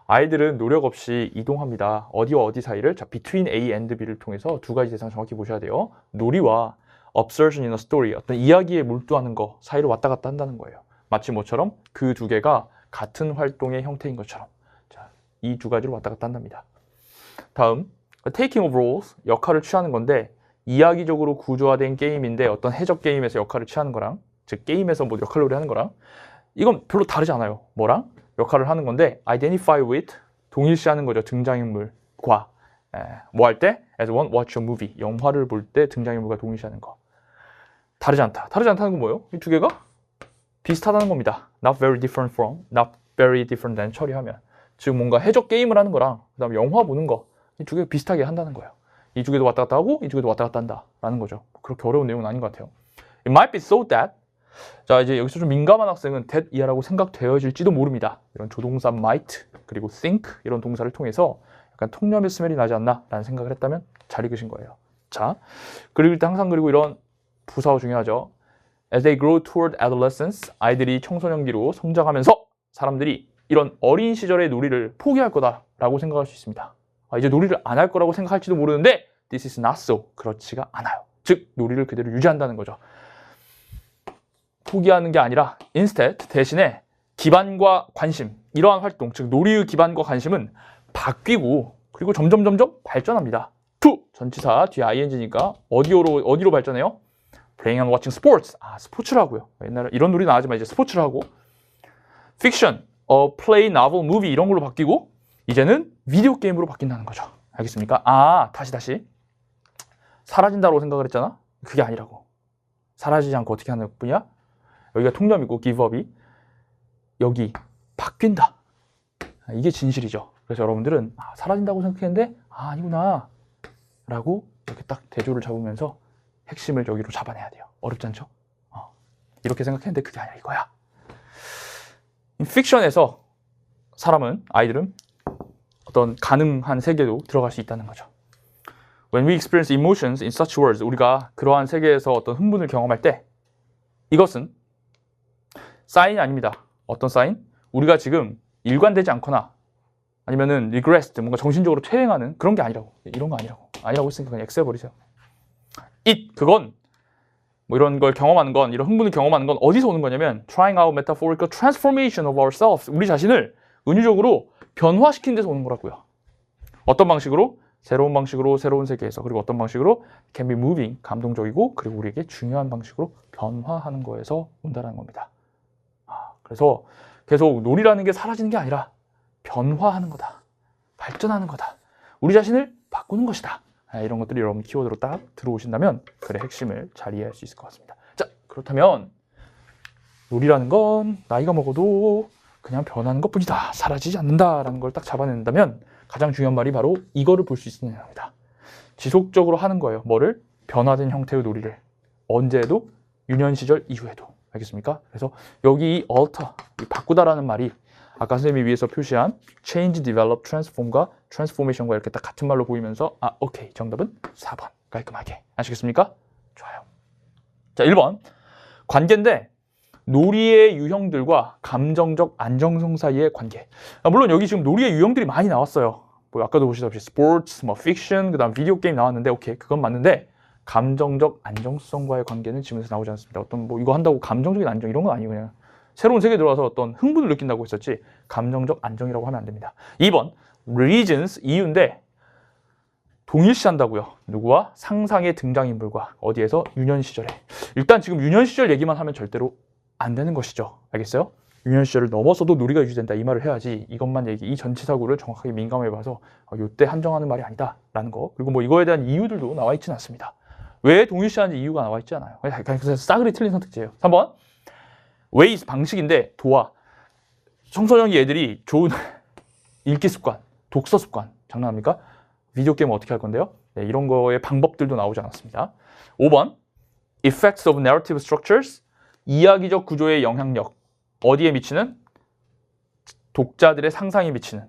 아이들은 노력 없이 이동합니다. 어디와 어디 사이를 자 between A and B를 통해서 두 가지 대상을 정확히 보셔야 돼요. 놀이와 observation in a story 어떤 이야기에 몰두하는 거 사이를 왔다 갔다 한다는 거예요. 마치 뭐처럼 그 두 개가 같은 활동의 형태인 것처럼 자, 이 두 가지를 왔다 갔다 한답니다. 다음 taking of roles 역할을 취하는 건데 이야기적으로 구조화된 게임인데 어떤 해적 게임에서 역할을 취하는 거랑 즉 게임에서 뭐 역할놀이 하는 거랑 이건 별로 다르지 않아요. 뭐랑? 역할을 하는 건데 identify with 동일시하는 거죠. 등장인물과 뭐 할 때? as one watch a movie 영화를 볼 때 등장인물과 동일시하는 거 다르지 않다. 다르지 않다는 건 뭐예요? 이 두 개가 비슷하다는 겁니다. not very different from, not very different than 처리하면 즉 뭔가 해적 게임을 하는 거랑 그 다음에 영화 보는 거 이 두 개 비슷하게 한다는 거예요. 이 두 개도 왔다 갔다 하고 이 두 개도 왔다 갔다 한다 라는 거죠. 그렇게 어려운 내용은 아닌 것 같아요. It might be so that. 자, 이제 여기서 좀 민감한 학생은 that 이하라고 생각되어질지도 모릅니다. 이런 조동사 might 그리고 think 이런 동사를 통해서 약간 통념의 스멜이 나지 않나 라는 생각을 했다면 잘 읽으신 거예요. 자, 그릴 때 항상 그리고 이런 부사어 중요하죠. As they grow toward adolescence, 아이들이 청소년기로 성장하면서 사람들이 이런 어린 시절의 놀이를 포기할 거다라고 생각할 수 있습니다. 이제 놀이를 안 할 거라고 생각할지도 모르는데 this is not so. 그렇지가 않아요. 즉 놀이를 그대로 유지한다는 거죠. 포기하는 게 아니라 instead 대신에 기반과 관심 이러한 활동 즉 놀이의 기반과 관심은 바뀌고 그리고 점점 발전합니다. to 전치사 뒤에 ing니까 어디로 발전해요? Playing and watching sports. 스포츠를 하고요. 옛날에 이런 놀이 나가지만 이제 스포츠를 하고 fiction, play, novel, movie 이런 걸로 바뀌고 이제는 비디오 게임으로 바뀐다는 거죠. 알겠습니까? 다시 사라진다고 생각을 했잖아? 그게 아니라고. 사라지지 않고 어떻게 하는 뿐이야? 여기가 통념이고 give up이 여기 바뀐다. 이게 진실이죠. 그래서 여러분들은 사라진다고 생각했는데 아니구나 라고 이렇게 딱 대조를 잡으면서 핵심을 여기로 잡아내야 돼요. 어렵지 않죠? 이렇게 생각했는데 그게 아니라 이거야. 픽션에서 아이들은 어떤 가능한 세계로 들어갈 수 있다는 거죠. When we experience emotions in such worlds, 우리가 그러한 세계에서 어떤 흥분을 경험할 때 이것은 사인이 아닙니다. 어떤 사인? 우리가 지금 일관되지 않거나 아니면은 regressed, 뭔가 정신적으로 퇴행하는 그런 게 아니라고. 이런 거 아니라고 했으니까 그냥 X해버리세요. 그건 뭐 이런 걸 경험하는 건, 이런 흥분을 경험하는 건 어디서 오는 거냐면 trying out metaphorical transformation of ourselves. 우리 자신을 은유적으로 변화시키는 데서 오는 거라고요. 어떤 방식으로? 새로운 방식으로 새로운 세계에서. 그리고 어떤 방식으로? can be moving, 감동적이고 그리고 우리에게 중요한 방식으로 변화하는 거에서 온다는 겁니다. 그래서 계속 놀이라는 게 사라지는 게 아니라 변화하는 거다. 발전하는 거다. 우리 자신을 바꾸는 것이다. 이런 것들이 여러분 키워드로 딱 들어오신다면 글의 핵심을 잘 이해할 수 있을 것 같습니다. 자, 그렇다면 놀이라는 건 나이가 먹어도 그냥 변하는 것뿐이다. 사라지지 않는다라는 걸 딱 잡아낸다면 가장 중요한 말이 바로 이거를 볼 수 있는 겁니다. 지속적으로 하는 거예요. 뭐를? 변화된 형태의 놀이를. 언제에도? 유년 시절 이후에도. 알겠습니까? 그래서 여기 이 alter, 이 바꾸다라는 말이 아까 선생님이 위에서 표시한 change, develop, transform과 transformation과 이렇게 딱 같은 말로 보이면서 오케이. 정답은 4번. 깔끔하게. 아시겠습니까? 좋아요. 자, 1번. 관계인데 놀이의 유형들과 감정적 안정성 사이의 관계. 물론 여기 지금 놀이의 유형들이 많이 나왔어요. 뭐 아까도 보시다시피 스포츠, 뭐 픽션, 그다음 비디오 게임 나왔는데 오케이. 그건 맞는데 감정적 안정성과의 관계는 지금에서 나오지 않습니다. 어떤 뭐 이거 한다고 감정적인 안정 이런 건 아니고 그냥 새로운 세계에 들어와서 어떤 흥분을 느낀다고 했었지 감정적 안정이라고 하면 안 됩니다. 2번 reasons 이유인데 동일시한다고요. 누구와? 상상의 등장인물과 어디에서? 유년 시절에. 일단 지금 유년 시절 얘기만 하면 절대로 안 되는 것이죠. 알겠어요? 유년 시절을 넘어서도 놀이가 유지된다 이 말을 해야지 이것만 이 전치사구를 정확하게 민감해 봐서 이때 한정하는 말이 아니다 라는 거. 그리고 뭐 이거에 대한 이유들도 나와 있지는 않습니다. 왜 동일시하는지 이유가 나와 있지 않아요. 그래서 싸그리 틀린 선택지예요. 3번 ways 방식인데 도와. 청소년기 애들이 좋은 읽기 습관, 독서 습관 장난합니까? 비디오 게임 어떻게 할 건데요? 네, 이런 거의 방법들도 나오지 않았습니다. 5번 effects of narrative structures 이야기적 구조의 영향력 어디에 미치는? 독자들의 상상에 미치는.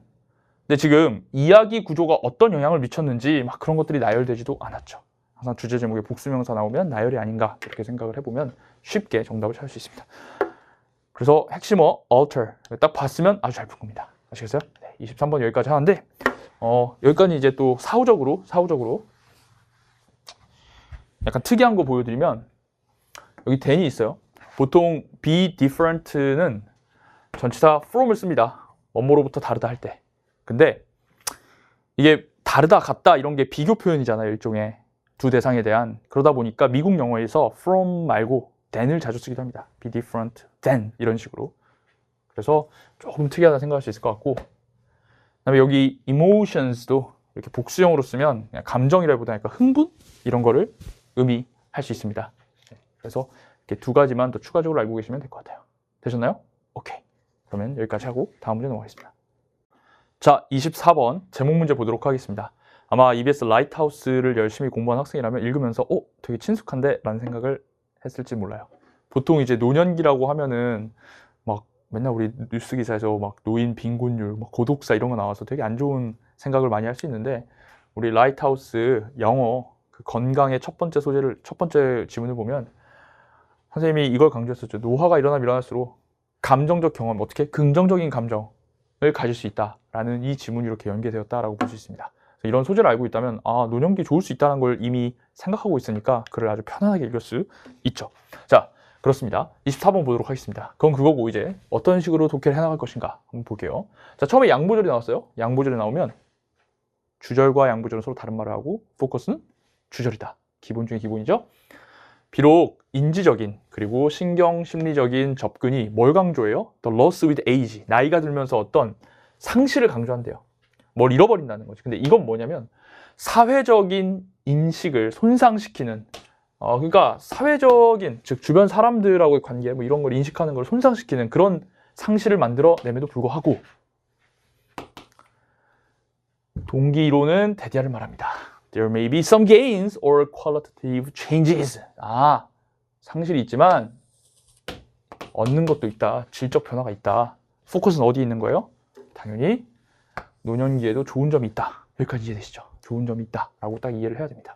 근데 지금 이야기 구조가 어떤 영향을 미쳤는지 막 그런 것들이 나열되지도 않았죠. 항상 주제 제목에 복수명사 나오면 나열이 아닌가 이렇게 생각을 해보면 쉽게 정답을 찾을 수 있습니다. 그래서 핵심어 alter 딱 봤으면 아주 잘 푼 겁니다. 아시겠어요? 네, 23번 여기까지 하는데 여기까지 이제 또 사후적으로 약간 특이한 거 보여드리면 여기 than이 있어요. 보통 be different는 전치사 from을 씁니다. 원모로부터 다르다 할 때. 근데 이게 다르다, 같다 이런 게 비교 표현이잖아요. 일종의 두 대상에 대한. 그러다 보니까 미국 영어에서 from 말고 than을 자주 쓰기도 합니다. be different than 이런 식으로. 그래서 조금 특이하다 생각할 수 있을 것 같고 그다음에 여기 emotions도 이렇게 복수형으로 쓰면 그냥 감정이라기보다 흥분? 이런 거를 의미할 수 있습니다. 그래서 이렇게 두 가지만 더 추가적으로 알고 계시면 될 것 같아요. 되셨나요? 오케이. 그러면 여기까지 하고 다음 문제 넘어가겠습니다. 자, 24번 제목 문제 보도록 하겠습니다. 아마 EBS 라이트하우스를 열심히 공부한 학생이라면 읽으면서 되게 친숙한데? 라는 생각을 했을지 몰라요. 보통 이제 노년기라고 하면은 막 맨날 우리 뉴스 기사에서 막 노인 빈곤율, 막 고독사 이런 거 나와서 되게 안 좋은 생각을 많이 할 수 있는데, 우리 라이트하우스 영어 그 건강의 첫 번째 지문을 보면 선생님이 이걸 강조했었죠. 노화가 일어나면 일어날수록 감정적 경험, 어떻게 긍정적인 감정을 가질 수 있다라는 이 지문이 이렇게 연계되었다라고 볼 수 있습니다. 이런 소재를 알고 있다면 노년기 좋을 수 있다는 걸 이미 생각하고 있으니까 글을 아주 편안하게 읽을 수 있죠. 자, 그렇습니다. 24번 보도록 하겠습니다. 그건 그거고, 이제 어떤 식으로 독해를 해나갈 것인가 한번 볼게요. 자, 처음에 양보절이 나왔어요. 양보절이 나오면 주절과 양보절은 서로 다른 말을 하고 포커스는 주절이다. 기본 중에 기본이죠. 비록 인지적인 그리고 신경 심리적인 접근이 뭘 강조해요? The loss with age. 나이가 들면서 어떤 상실을 강조한대요. 뭘 잃어버린다는 거지. 근데 이건 뭐냐면 사회적인 인식을 손상시키는, 그러니까 사회적인, 즉 주변 사람들하고의 관계 뭐 이런 걸 인식하는 걸 손상시키는 그런 상실을 만들어냄에도 불구하고 동기 이론은 대디아를 말합니다. There may be some gains or qualitative changes. 상실이 있지만 얻는 것도 있다. 질적 변화가 있다. 포커스는 어디에 있는 거예요? 당연히 노년기에도 좋은 점이 있다. 여기까지 이해되시죠? 좋은 점이 있다 라고 딱 이해를 해야 됩니다.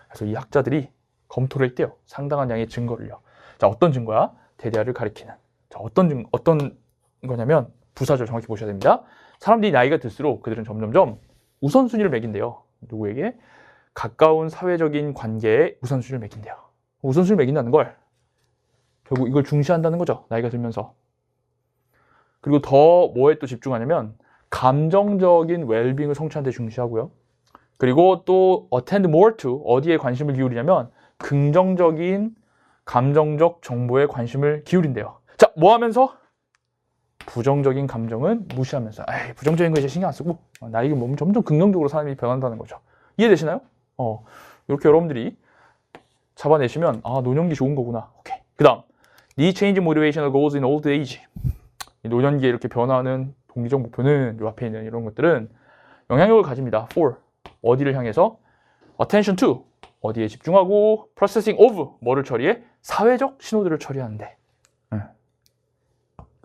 그래서 이 학자들이 검토를 했대요. 상당한 양의 증거를요. 자, 어떤 증거야? 대대아를 가리키는. 자, 어떤 거냐면 부사절 정확히 보셔야 됩니다. 사람들이 나이가 들수록 그들은 점점점 우선순위를 매긴대요. 누구에게? 가까운 사회적인 관계에 우선순위를 매긴대요. 우선순위를 매긴다는 걸 결국 이걸 중시한다는 거죠. 나이가 들면서. 그리고 더 뭐에 또 집중하냐면 감정적인 웰빙을 성취하는 데 중시하고요. 그리고 또 attend more to, 어디에 관심을 기울이냐면 긍정적인 감정적 정보에 관심을 기울인대요. 자, 뭐 하면서? 부정적인 감정은 무시하면서, 부정적인 거 이제 신경 안 쓰고 나이가 먹으면 점점 긍정적으로 사람이 변한다는 거죠. 이해되시나요? 이렇게 여러분들이 잡아내시면 노년기 좋은 거구나. 오케이. 그 다음, The change motivational goals in old age. 노년기에 이렇게 변화하는 동기적 목표는 요 앞에 있는 이런 것들은 영향력을 가집니다. For, 어디를 향해서? Attention to, 어디에 집중하고, Processing of, 뭐를 처리해? 사회적 신호들을 처리하는데.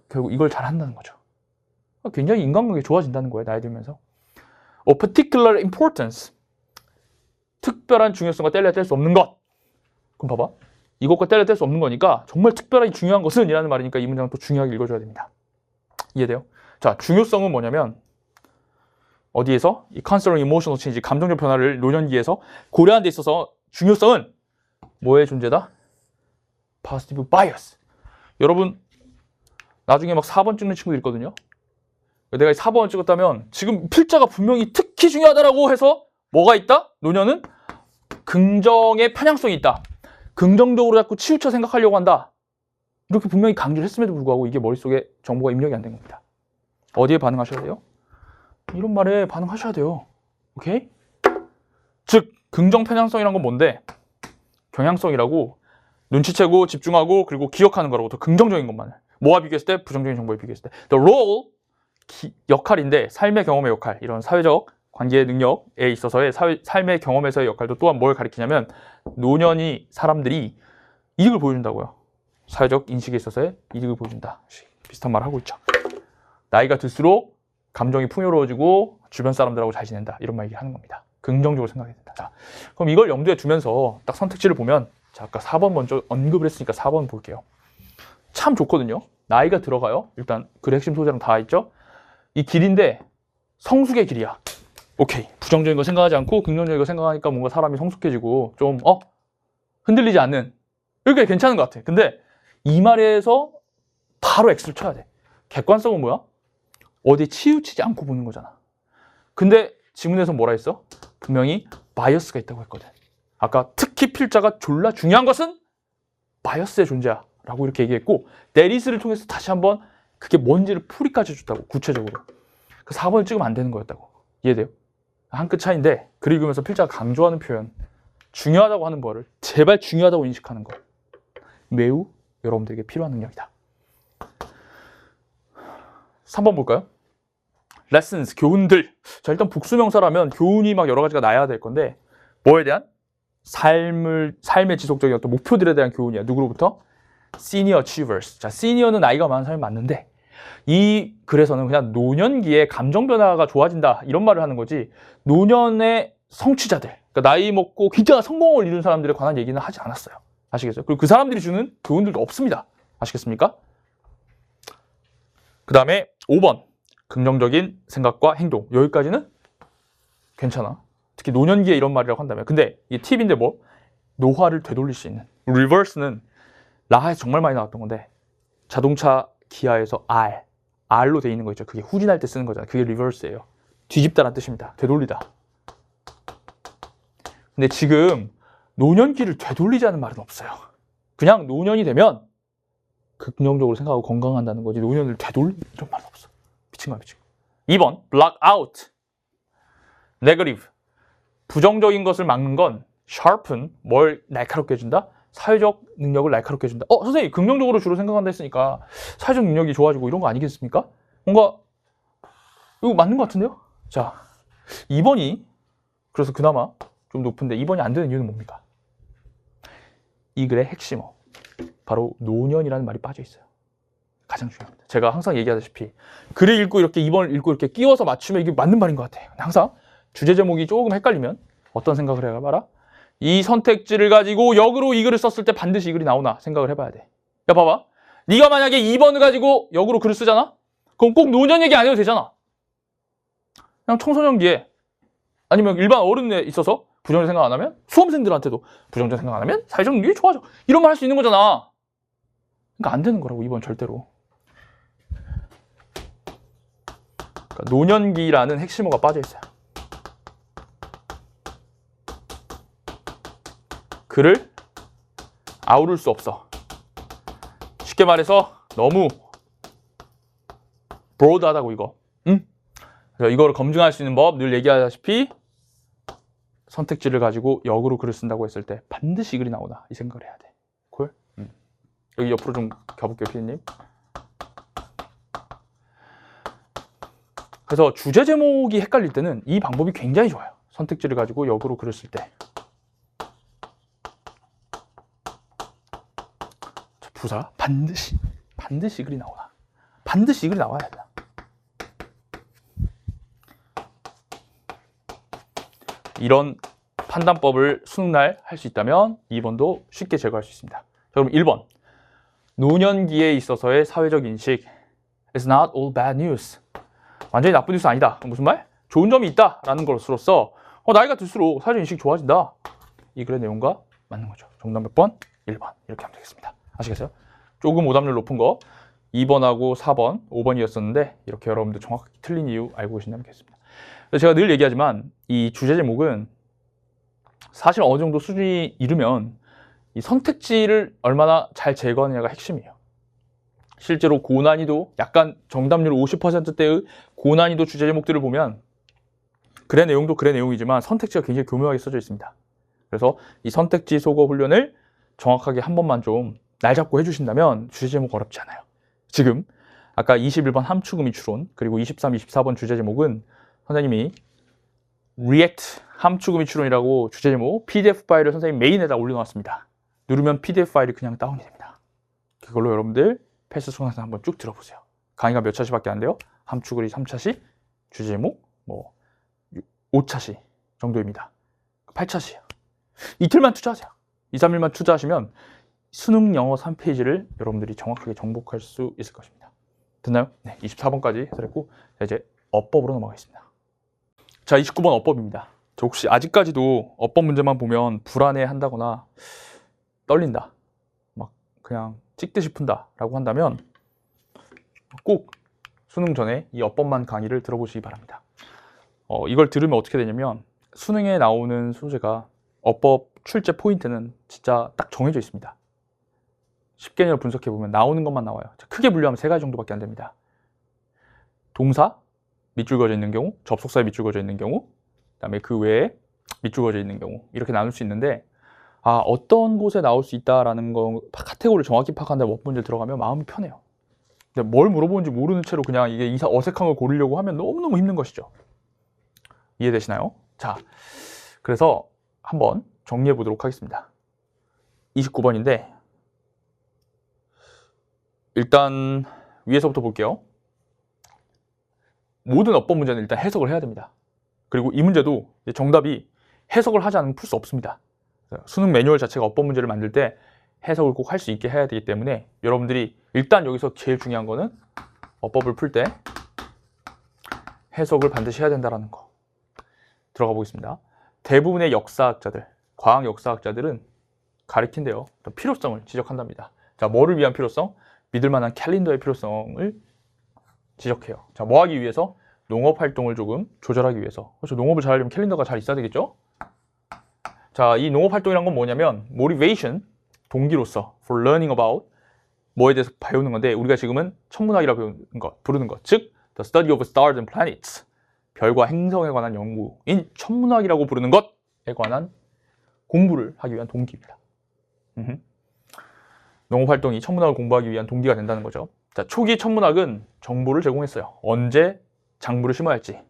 결국 이걸 잘 한다는 거죠. 굉장히 인간관계 좋아진다는 거예요. 나이 들면서. Of particular importance, 특별한 중요성과 뗄래야 뗄 수 없는 것. 그럼 봐봐. 이것과 뗄래야 뗄 수 없는 거니까 정말 특별하게 중요한 것은 이라는 말이니까 이 문장은 또 중요하게 읽어줘야 됩니다. 이해돼요? 자, 중요성은 뭐냐면 어디에서? 이 considering emotional change, 감정적 변화를 노년기에서 고려하는 데 있어서 중요성은 뭐의 존재다? positive bias. 여러분 나중에 막 4번 찍는 친구들 있거든요. 내가 4번을 찍었다면 지금 필자가 분명히 특히 중요하다라고 해서 뭐가 있다? 노년은 긍정의 편향성이 있다. 긍정적으로 자꾸 치우쳐 생각하려고 한다. 이렇게 분명히 강조를 했음에도 불구하고 이게 머릿속에 정보가 입력이 안 된 겁니다. 어디에 반응하셔야 돼요? 이런 말에 반응하셔야 돼요. 오케이? 즉 긍정 편향성이란 건 뭔데? 경향성이라고 눈치채고 집중하고 그리고 기억하는 거라고. 더 긍정적인 것만을. 뭐와 비교했을 때? 부정적인 정보에 비교했을 때. The role, 역할인데 삶의 경험의 역할, 이런 사회적 관계 능력에 있어서의 삶의 경험에서의 역할도 또한 뭘 가리키냐면 노년이 사람들이 이득을 보여준다고요. 사회적 인식에 있어서의 이득을 보여준다. 비슷한 말을 하고 있죠. 나이가 들수록 감정이 풍요로워지고 주변 사람들하고 잘 지낸다. 이런 말 얘기하는 겁니다. 긍정적으로 생각해야 된다. 자, 그럼 이걸 염두에 두면서 딱 선택지를 보면, 자, 아까 4번 먼저 언급을 했으니까 4번 볼게요. 참 좋거든요. 나이가 들어가요. 일단 글의 핵심 소재랑 다 있죠. 이 길인데 성숙의 길이야. 오케이. 부정적인 거 생각하지 않고 긍정적인 거 생각하니까 뭔가 사람이 성숙해지고 좀 흔들리지 않는, 이렇게 괜찮은 것 같아. 근데 이 말에서 바로 X를 쳐야 돼. 객관성은 뭐야? 어디에 치우치지 않고 보는 거잖아. 근데 지문에서 뭐라 했어? 분명히 바이어스가 있다고 했거든. 아까 특히 필자가 졸라 중요한 것은 바이어스의 존재야 라고 이렇게 얘기했고, 내리스를 통해서 다시 한번 그게 뭔지를 풀이까지 줬다고. 구체적으로. 그 4번을 찍으면 안 되는 거였다고. 이해돼요? 한 끗 차이인데 글 읽으면서 필자가 강조하는 표현, 중요하다고 하는 거를 제발 중요하다고 인식하는 거, 매우 여러분들에게 필요한 능력이다. 3번 볼까요? lessons, 교훈들. 자, 일단 복수명사라면 교훈이 막 여러 가지가 나야 될 건데 뭐에 대한? 삶의 지속적인 어떤 목표들에 대한 교훈이야. 누구로부터? Senior achievers. 자, 시니어는 나이가 많은 사람이 맞는데 이 글에서는 그냥 노년기에 감정 변화가 좋아진다 이런 말을 하는 거지 노년의 성취자들, 그러니까 나이 먹고 굉장한 성공을 이룬 사람들에 관한 얘기는 하지 않았어요. 아시겠죠? 그리고 그 사람들이 주는 교훈들도 없습니다. 아시겠습니까? 그 다음에 5번 긍정적인 생각과 행동. 여기까지는 괜찮아. 특히 노년기에 이런 말이라고 한다면. 근데 이 팁인데 뭐? 노화를 되돌릴 수 있는. 리버스는 라하에서 정말 많이 나왔던 건데 자동차 기아에서 R로 돼 있는 거 있죠. 그게 후진할 때 쓰는 거잖아요. 그게 리버스예요. 뒤집다라는 뜻입니다. 되돌리다. 근데 지금 노년기를 되돌리자는 말은 없어요. 그냥 노년이 되면 긍정적으로 생각하고 건강한다는 거지 노년을 되돌리 이런 말은 없어. 미친 거야 미친 거. 2번 block out. negative. 부정적인 것을 막는 건 sharpen. 뭘 날카롭게 해준다? 사회적 능력을 날카롭게 해준다. 선생님 긍정적으로 주로 생각한다 했으니까 사회적 능력이 좋아지고 이런 거 아니겠습니까? 뭔가 이거 맞는 것 같은데요? 자, 2번이 그래서 그나마 좀 높은데 2번이 안 되는 이유는 뭡니까? 이 글의 핵심어 바로 노년이라는 말이 빠져 있어요. 가장 중요합니다. 제가 항상 얘기하다시피 글을 읽고 이렇게 2번을 읽고 이렇게 끼워서 맞추면 이게 맞는 말인 것 같아요. 항상 주제 제목이 조금 헷갈리면 어떤 생각을 해봐라. 이 선택지를 가지고 역으로 이 글을 썼을 때 반드시 이 글이 나오나 생각을 해봐야 돼. 야 봐봐. 네가 만약에 2번을 가지고 역으로 글을 쓰잖아? 그럼 꼭 노년 얘기 안 해도 되잖아. 그냥 청소년기에 아니면 일반 어른에 있어서 부정적 생각 안 하면 수험생들한테도 부정적 생각 안 하면 사회적 능력이 좋아져. 이런 말 할 수 있는 거잖아. 그러니까 안 되는 거라고 2번 절대로. 그러니까 노년기라는 핵심어가 빠져 있어요. 글을 아우를 수 없어. 쉽게 말해서 너무 브로드하다고 이거. 응? 그래서 이거를 검증할 수 있는 법 늘 얘기하다시피 선택지를 가지고 역으로 글을 쓴다고 했을 때 반드시 이 글이 나오나 이 생각을 해야 돼. 콜? 여기 옆으로 좀 가볼게요, 피디님. 그래서 주제 제목이 헷갈릴 때는 이 방법이 굉장히 좋아요. 선택지를 가지고 역으로 글을 쓸 때. 부사 반드시 이 글이 나오나. 반드시 이 글이 나와야 된다. 이런 판단법을 수능날 할 수 있다면 2번도 쉽게 제거할 수 있습니다. 자, 그럼 1번. 노년기에 있어서의 사회적 인식. It's not all bad news. 완전히 나쁜 뉴스 아니다. 무슨 말? 좋은 점이 있다라는 것으로서 나이가 들수록 사회적 인식이 좋아진다. 이 글의 내용과 맞는 거죠. 정답 몇 번? 1번. 이렇게 하면 되겠습니다. 아시겠어요? 조금 오답률 높은 거 2번하고 4번, 5번이었었는데 이렇게 여러분들 정확하게 틀린 이유 알고 계신다면 좋겠습니다. 제가 늘 얘기하지만 이 주제 제목은 사실 어느 정도 수준이 이르면 이 선택지를 얼마나 잘 제거하느냐가 핵심이에요. 실제로 고난이도 약간 정답률 50%대의 고난이도 주제 제목들을 보면 글의 내용도 글의 내용이지만 선택지가 굉장히 교묘하게 써져 있습니다. 그래서 이 선택지 속어 훈련을 정확하게 한 번만 좀 날 잡고 해주신다면 주제 제목 어렵지 않아요. 지금 아까 21번 함축음이 추론 그리고 23, 24번 주제 제목은 선생님이 React 함축음이 추론이라고 주제 제목 PDF 파일을 선생님 메인에다 올려놨습니다. 누르면 PDF 파일이 그냥 다운이 됩니다. 그걸로 여러분들 패스 수강생 한번 쭉 들어보세요. 강의가 몇 차시밖에 안 돼요. 함축을이 3차시, 주제 제목 뭐 5차시 정도입니다. 8차시요. 이틀만 투자하세요. 2, 3일만 투자하시면 수능 영어 3페이지를 여러분들이 정확하게 정복할 수 있을 것입니다. 됐나요? 네, 24번까지 해설했고 이제 어법으로 넘어가겠습니다. 자, 29번 어법입니다. 저 혹시 아직까지도 어법 문제만 보면 불안해 한다거나 떨린다, 막 그냥 찍듯이 푼다 라고 한다면 꼭 수능 전에 이 어법만 강의를 들어보시기 바랍니다. 이걸 들으면 어떻게 되냐면 수능에 나오는 소재가 어법 출제 포인트는 진짜 딱 정해져 있습니다. 10개념을 분석해보면 나오는 것만 나와요. 크게 분류하면 3가지 정도밖에 안 됩니다. 동사, 밑줄 그어져 있는 경우, 접속사에 밑줄 그어져 있는 경우, 그 다음에 그 외에 밑줄 그어져 있는 경우 이렇게 나눌 수 있는데 어떤 곳에 나올 수 있다라는 거 카테고리를 정확히 파악한다면 법 문제 들어가면 마음이 편해요. 근데 뭘 물어보는지 모르는 채로 그냥 이게 어색한 걸 고르려고 하면 너무너무 힘든 것이죠. 이해되시나요? 자, 그래서 한번 정리해 보도록 하겠습니다. 29번인데 일단 위에서부터 볼게요. 모든 어법 문제는 일단 해석을 해야 됩니다. 그리고 이 문제도 정답이 해석을 하지 않으면 풀 수 없습니다. 수능 매뉴얼 자체가 어법 문제를 만들 때 해석을 꼭 할 수 있게 해야 되기 때문에 여러분들이 일단 여기서 제일 중요한 거는 어법을 풀 때 해석을 반드시 해야 된다는 거. 들어가 보겠습니다. 대부분의 역사학자들, 과학 역사학자들은 가리킨대요. 필요성을 지적한답니다. 자, 뭐를 위한 필요성? 믿을 만한 캘린더의 필요성을 지적해요. 자, 뭐 하기 위해서? 농업 활동을 조금 조절하기 위해서. 그렇죠. 농업을 잘하려면 캘린더가 잘 있어야 되겠죠? 자, 이 농업 활동이란 건 뭐냐면 motivation, 동기로서 for learning about 뭐에 대해서 배우는 건데 우리가 지금은 천문학이라고 부르는 것, 즉 the study of stars and planets, 별과 행성에 관한 연구인 천문학이라고 부르는 것에 관한 공부를 하기 위한 동기입니다. 농업활동이 천문학을 공부하기 위한 동기가 된다는 거죠. 자, 초기 천문학은 정보를 제공했어요. 언제 작물을 심어야 할지.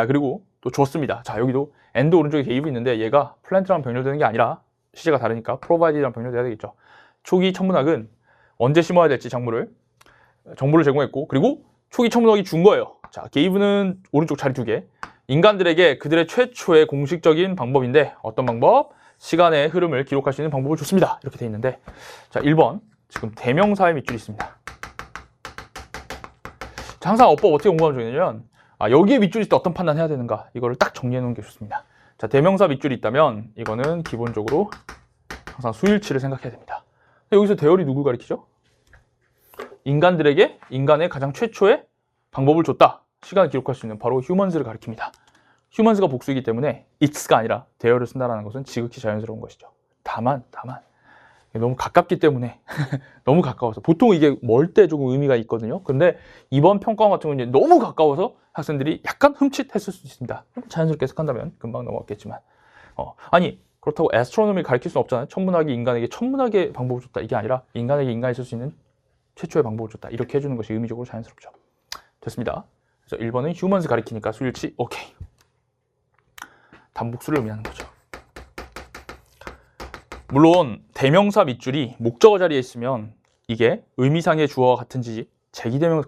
그리고 또 줬습니다. 자, 여기도 엔드 오른쪽에 게이브 있는데 얘가 플랜트랑 병렬되는 게 아니라 시제가 다르니까 provide랑 병렬돼야 되겠죠. 초기 천문학은 언제 심어야 될지 정보를 제공했고, 그리고 초기 천문학이 준 거예요. 자, 게이브는 오른쪽 자리 2개. 인간들에게 그들의 최초의 공식적인 방법인데 어떤 방법? 시간의 흐름을 기록할 수 있는 방법을 줬습니다. 이렇게 돼 있는데, 자, 1번 지금 대명사의 밑줄이 있습니다. 자, 항상 어법 어떻게 공부하면 좋냐면 여기에 밑줄이 있을 때 어떤 판단해야 되는가, 이거를 딱 정리해 놓은 게 좋습니다. 자, 대명사 밑줄이 있다면 이거는 기본적으로 항상 수일치를 생각해야 됩니다. 여기서 대열이 누굴 가리키죠? 인간들에게 인간의 가장 최초의 방법을 줬다. 시간을 기록할 수 있는 바로 휴먼즈를 가리킵니다. 휴먼즈가 복수이기 때문에 it's가 아니라 대열을 쓴다는 것은 지극히 자연스러운 것이죠. 다만 너무 가깝기 때문에 너무 가까워서 보통 이게 멀 때 조금 의미가 있거든요. 근데 이번 평가 같은 경우는 너무 가까워서 학생들이 약간 흠칫했을 수 있습니다. 자연스럽게 해석한다면 금방 넘어갔겠지만 아니 그렇다고 애스트로노미를 가르칠 수는 없잖아요. 천문학이 인간에게 천문학의 방법을 줬다, 이게 아니라 인간에게 인간이 쓸 수 있는 최초의 방법을 줬다, 이렇게 해주는 것이 의미적으로 자연스럽죠. 됐습니다. 그래서 1번은 휴먼즈 가리키니까 수일치 오케이. 단복수를 의미하는 거죠. 물론 대명사 밑줄이 목적어 자리에 있으면 이게 의미상의 주어와 같은지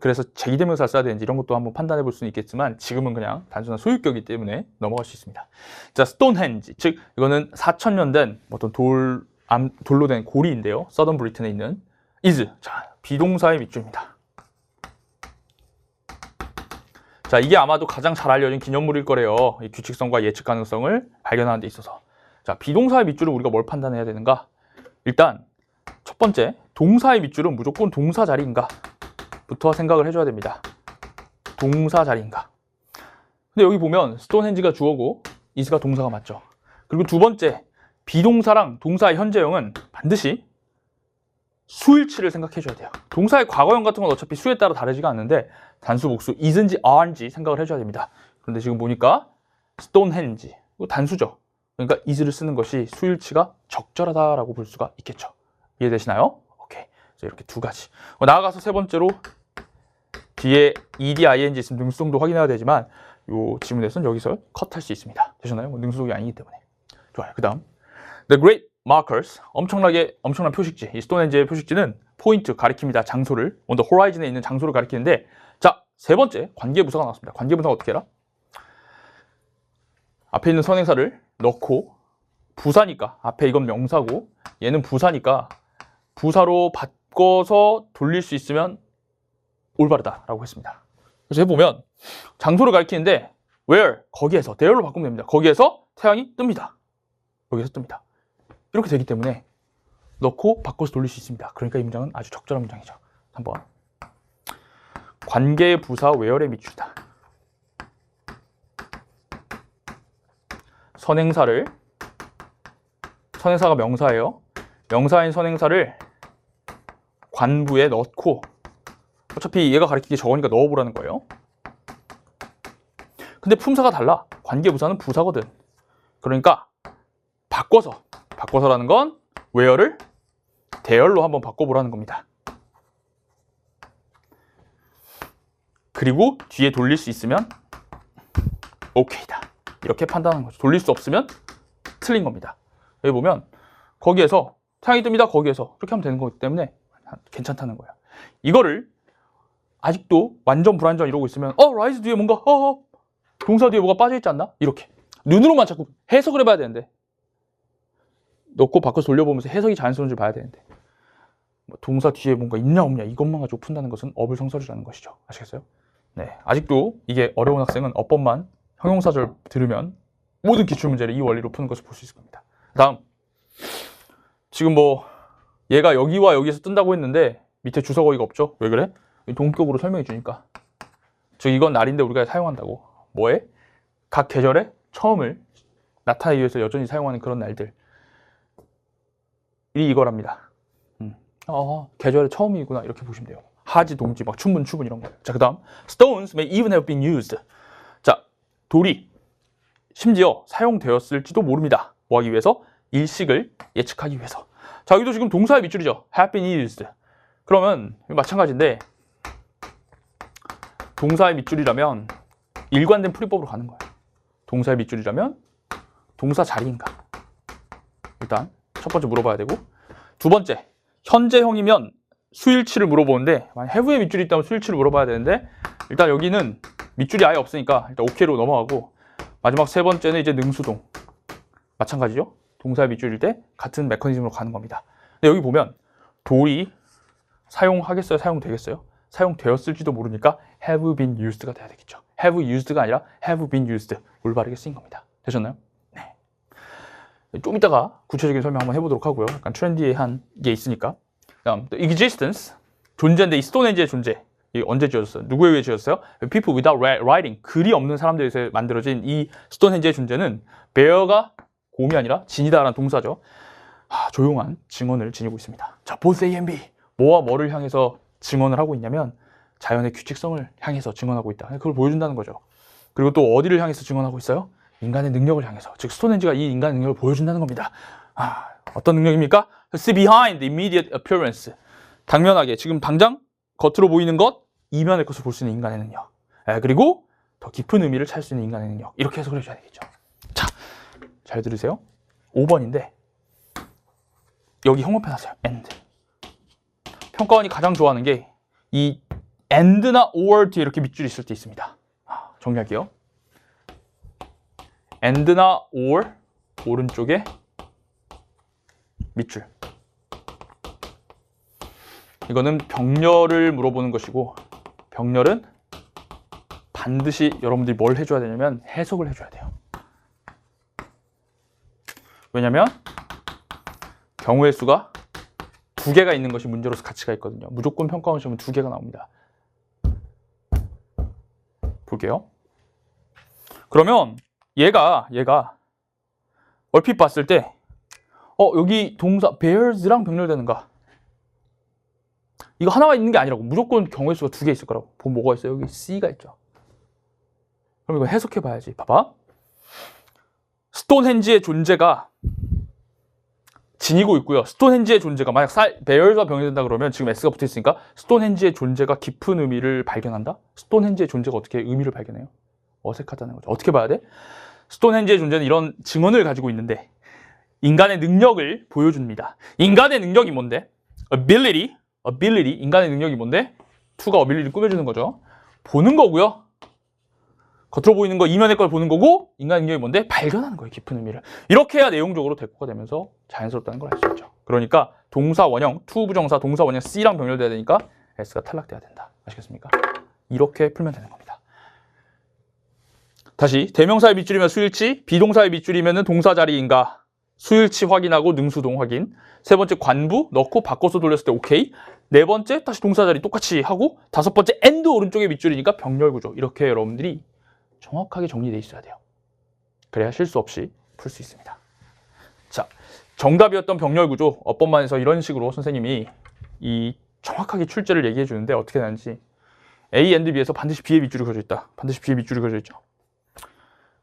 그래서 제기대명사를 써야 되는지 이런 것도 한번 판단해 볼 수는 있겠지만 지금은 그냥 단순한 소유격이기 때문에 넘어갈 수 있습니다. 자, 스톤헨지, 즉 이거는 4000년 된 어떤 돌로 된 고리인데요. 서던 브리튼에 있는 is, 자, 비동사의 밑줄입니다. 자, 이게 아마도 가장 잘 알려진 기념물일 거래요. 이 규칙성과 예측 가능성을 발견하는 데 있어서. 자, 비동사의 밑줄은 우리가 뭘 판단해야 되는가? 일단 첫 번째, 동사의 밑줄은 무조건 동사 자리인가? 부터 생각을 해줘야 됩니다. 동사 자리인가? 근데 여기 보면 스톤헨지가 주어고 is가 동사가 맞죠. 그리고 두 번째, 비동사랑 동사의 현재형은 반드시 수일치를 생각해 줘야 돼요. 동사의 과거형 같은 건 어차피 수에 따라 다르지가 않는데 단수 복수 is인지 aren지 생각을 해줘야 됩니다. 그런데 지금 보니까 스톤헨지, 이거 단수죠. 그러니까 is를 쓰는 것이 수일치가 적절하다라고 볼 수가 있겠죠. 이해되시나요? 오케이. 그래서 이렇게 두 가지. 나아가서 세 번째로 뒤에 ed, ing 있으면 능수성도 확인해야 되지만 이 지문에서는 여기서 컷할 수 있습니다. 되셨나요? 능수성이 아니기 때문에. 좋아요. 그 다음 The Great Markers, 엄청난 표식지. 이 스톤헨지의 표식지는 포인트, 가리킵니다. 장소를, on the horizon에 있는 장소를 가리키는데, 자, 세 번째 관계부사가 나왔습니다. 관계부사가 어떻게 해라? 앞에 있는 선행사를 넣고 부사니까, 앞에 이건 명사고 얘는 부사니까 부사로 바꿔서 돌릴 수 있으면 올바르다라고 했습니다. 그래서 해보면 장소를 가리키는데 where, 거기에서 대열로 바꾸면 됩니다. 거기에서 태양이 뜹니다. 여기서 뜹니다. 이렇게 되기 때문에 넣고 바꿔서 돌릴 수 있습니다. 그러니까 이 문장은 아주 적절한 문장이죠. 3번 관계 부사 where의 밑줄이다. 선행사가 명사예요. 명사인 선행사를 관부에 넣고, 어차피 얘가 가리키기 적으니까 넣어보라는 거예요. 근데 품사가 달라. 관계부사는 부사거든. 그러니까 바꿔서라는 건 where를 대열로 한번 바꿔보라는 겁니다. 그리고 뒤에 돌릴 수 있으면 오케이다. 이렇게 판단하는 거죠. 돌릴 수 없으면 틀린 겁니다. 여기 보면 거기에서 태양이 뜹니다. 거기에서 이렇게 하면 되는 거기 때문에 괜찮다는 거예요. 이거를 아직도 완전 불완전 이러고 있으면 rise 뒤에 뭔가 동사 뒤에 뭐가 빠져있지 않나? 이렇게 눈으로만 자꾸 해석을 해봐야 되는데 넣고 바꿔서 돌려보면서 해석이 자연스러운지 봐야 되는데 동사 뒤에 뭔가 있냐 없냐 이것만 가지고 푼다는 것은 어불성설이라는 것이죠. 아시겠어요? 네, 아직도 이게 어려운 학생은 어법만 형용사절 들으면 모든 기출문제를 이 원리로 푸는 것을 볼 수 있을 겁니다. 다음, 지금 뭐 얘가 여기와 여기에서 뜬다고 했는데 밑에 주석어휘가 없죠? 왜 그래? 동격으로 설명해 주니까. 즉 이건 날인데 우리가 사용한다고. 뭐에? 각 계절의 처음을 나타내기 위해서 여전히 사용하는 그런 날들. 이거랍니다. 계절의 처음이구나 이렇게 보시면 돼요. 하지, 동지, 막 춘분, 추분 이런 거예요. 자, 그 다음 Stones may even have been used. 자, 돌이 심지어 사용되었을지도 모릅니다. 뭐 하기 위해서? 일식을 예측하기 위해서. 자, 여기도 지금 동사의 밑줄이죠. have been used. 그러면 마찬가지인데 동사의 밑줄이라면 일관된 풀이법으로 가는 거예요. 동사의 밑줄이라면 동사 자리인가? 일단 첫 번째 물어봐야 되고, 두 번째 현재형이면 수일치를 물어보는데 만약 have의 밑줄이 있다면 수일치를 물어봐야 되는데 일단 여기는 밑줄이 아예 없으니까 일단 OK로 넘어가고, 마지막 세 번째는 이제 능수동. 마찬가지죠. 동사의 밑줄일 때 같은 메커니즘으로 가는 겁니다. 근데 여기 보면 돌이 사용하겠어요? 사용되겠어요? 사용되었을지도 모르니까 have been used가 돼야 되겠죠. have used가 아니라 have been used. 올바르게 쓰인 겁니다. 되셨나요? 네. 좀 이따가 구체적인 설명 한번 해보도록 하고요. 약간 트렌디한 게 있으니까. 다음, the existence. 존재인데 이 스톤헨지의 존재. 이 언제 지어졌어요? 누구에 의해 지어졌어요? People without writing. 글이 없는 사람들에 의해서 만들어진 이 스톤헨지의 존재는 bear가 곰이 아니라 진이다라는 동사죠. 조용한 증언을 지니고 있습니다. 자, both A and B. 뭐와 뭐를 향해서 증언을 하고 있냐면 자연의 규칙성을 향해서 증언하고 있다. 그걸 보여준다는 거죠. 그리고 또 어디를 향해서 증언하고 있어요? 인간의 능력을 향해서. 즉 스톤헨지가 이 인간의 능력을 보여준다는 겁니다. 어떤 능력입니까? See behind the immediate appearance. 당면하게 지금 당장 겉으로 보이는 것 이면의 것을 볼 수 있는 인간의 능력. 그리고 더 깊은 의미를 찾을 수 있는 인간의 능력. 이렇게 해석을 해줘야 되겠죠. 자, 잘 들으세요. 5번인데 여기 형용편 하세요. and. 평가원이 가장 좋아하는 게 이 and나 or 뒤에 이렇게 밑줄이 있을 때 있습니다. 정리할게요. and나 or 오른쪽에 밑줄. 이거는 병렬을 물어보는 것이고, 병렬은 반드시 여러분들이 뭘 해줘야 되냐면 해석을 해줘야 돼요. 왜냐면 경우의 수가 2개가 있는 것이 문제로서 가치가 있거든요. 무조건 평가원 시험은 2개가 나옵니다. 볼게요. 그러면 얘가 얼핏 봤을 때 여기 동사 bears랑 병렬되는가? 이거 하나가 있는 게 아니라고. 무조건 경우의 수가 2개 있을 거라고. 보면 뭐가 있어요? 여기 C가 있죠. 그럼 이거 해석해 봐야지. 봐봐. 스톤헨지의 존재가 지니고 있고요. 스톤헨지의 존재가 만약 베어가 병렬된다 그러면 지금 S가 붙어 있으니까 스톤헨지의 존재가 깊은 의미를 발견한다? 스톤헨지의 존재가 어떻게 의미를 발견해요? 어색하다는 거죠. 어떻게 봐야 돼? 스톤헨지의 존재는 이런 증언을 가지고 있는데 인간의 능력을 보여줍니다. 인간의 능력이 뭔데? ability, 인간의 능력이 뭔데? to가 ability를 꾸며주는 거죠. 보는 거고요. 겉으로 보이는 거, 이면의 걸 보는 거고, 인간의 능력이 뭔데? 발견하는 거예요, 깊은 의미를. 이렇게 해야 내용적으로 대꾸가 되면서 자연스럽다는 걸 알 수 있죠. 그러니까 동사 원형, to 부정사, 동사 원형 C랑 병렬돼야 되니까 S가 탈락돼야 된다. 아시겠습니까? 이렇게 풀면 되는 겁니다. 다시, 대명사의 밑줄이면 수일치, 비동사의 밑줄이면 동사 자리인가? 수일치 확인하고 능수동 확인. 세 번째 관부 넣고 바꿔서 돌렸을 때 오케이. 네 번째 다시 동사 자리 똑같이 하고, 다섯 번째 and 오른쪽에 밑줄이니까 병렬 구조. 이렇게 여러분들이 정확하게 정리되어 있어야 돼요. 그래야 실수 없이 풀 수 있습니다. 자, 정답이었던 병렬 구조 어법만에서 이런 식으로 선생님이 이 정확하게 출제를 얘기해 주는데 어떻게 되는지 A and B에서 반드시 B의 밑줄이 그려져 있다. 반드시 B의 밑줄이 그려져 있죠.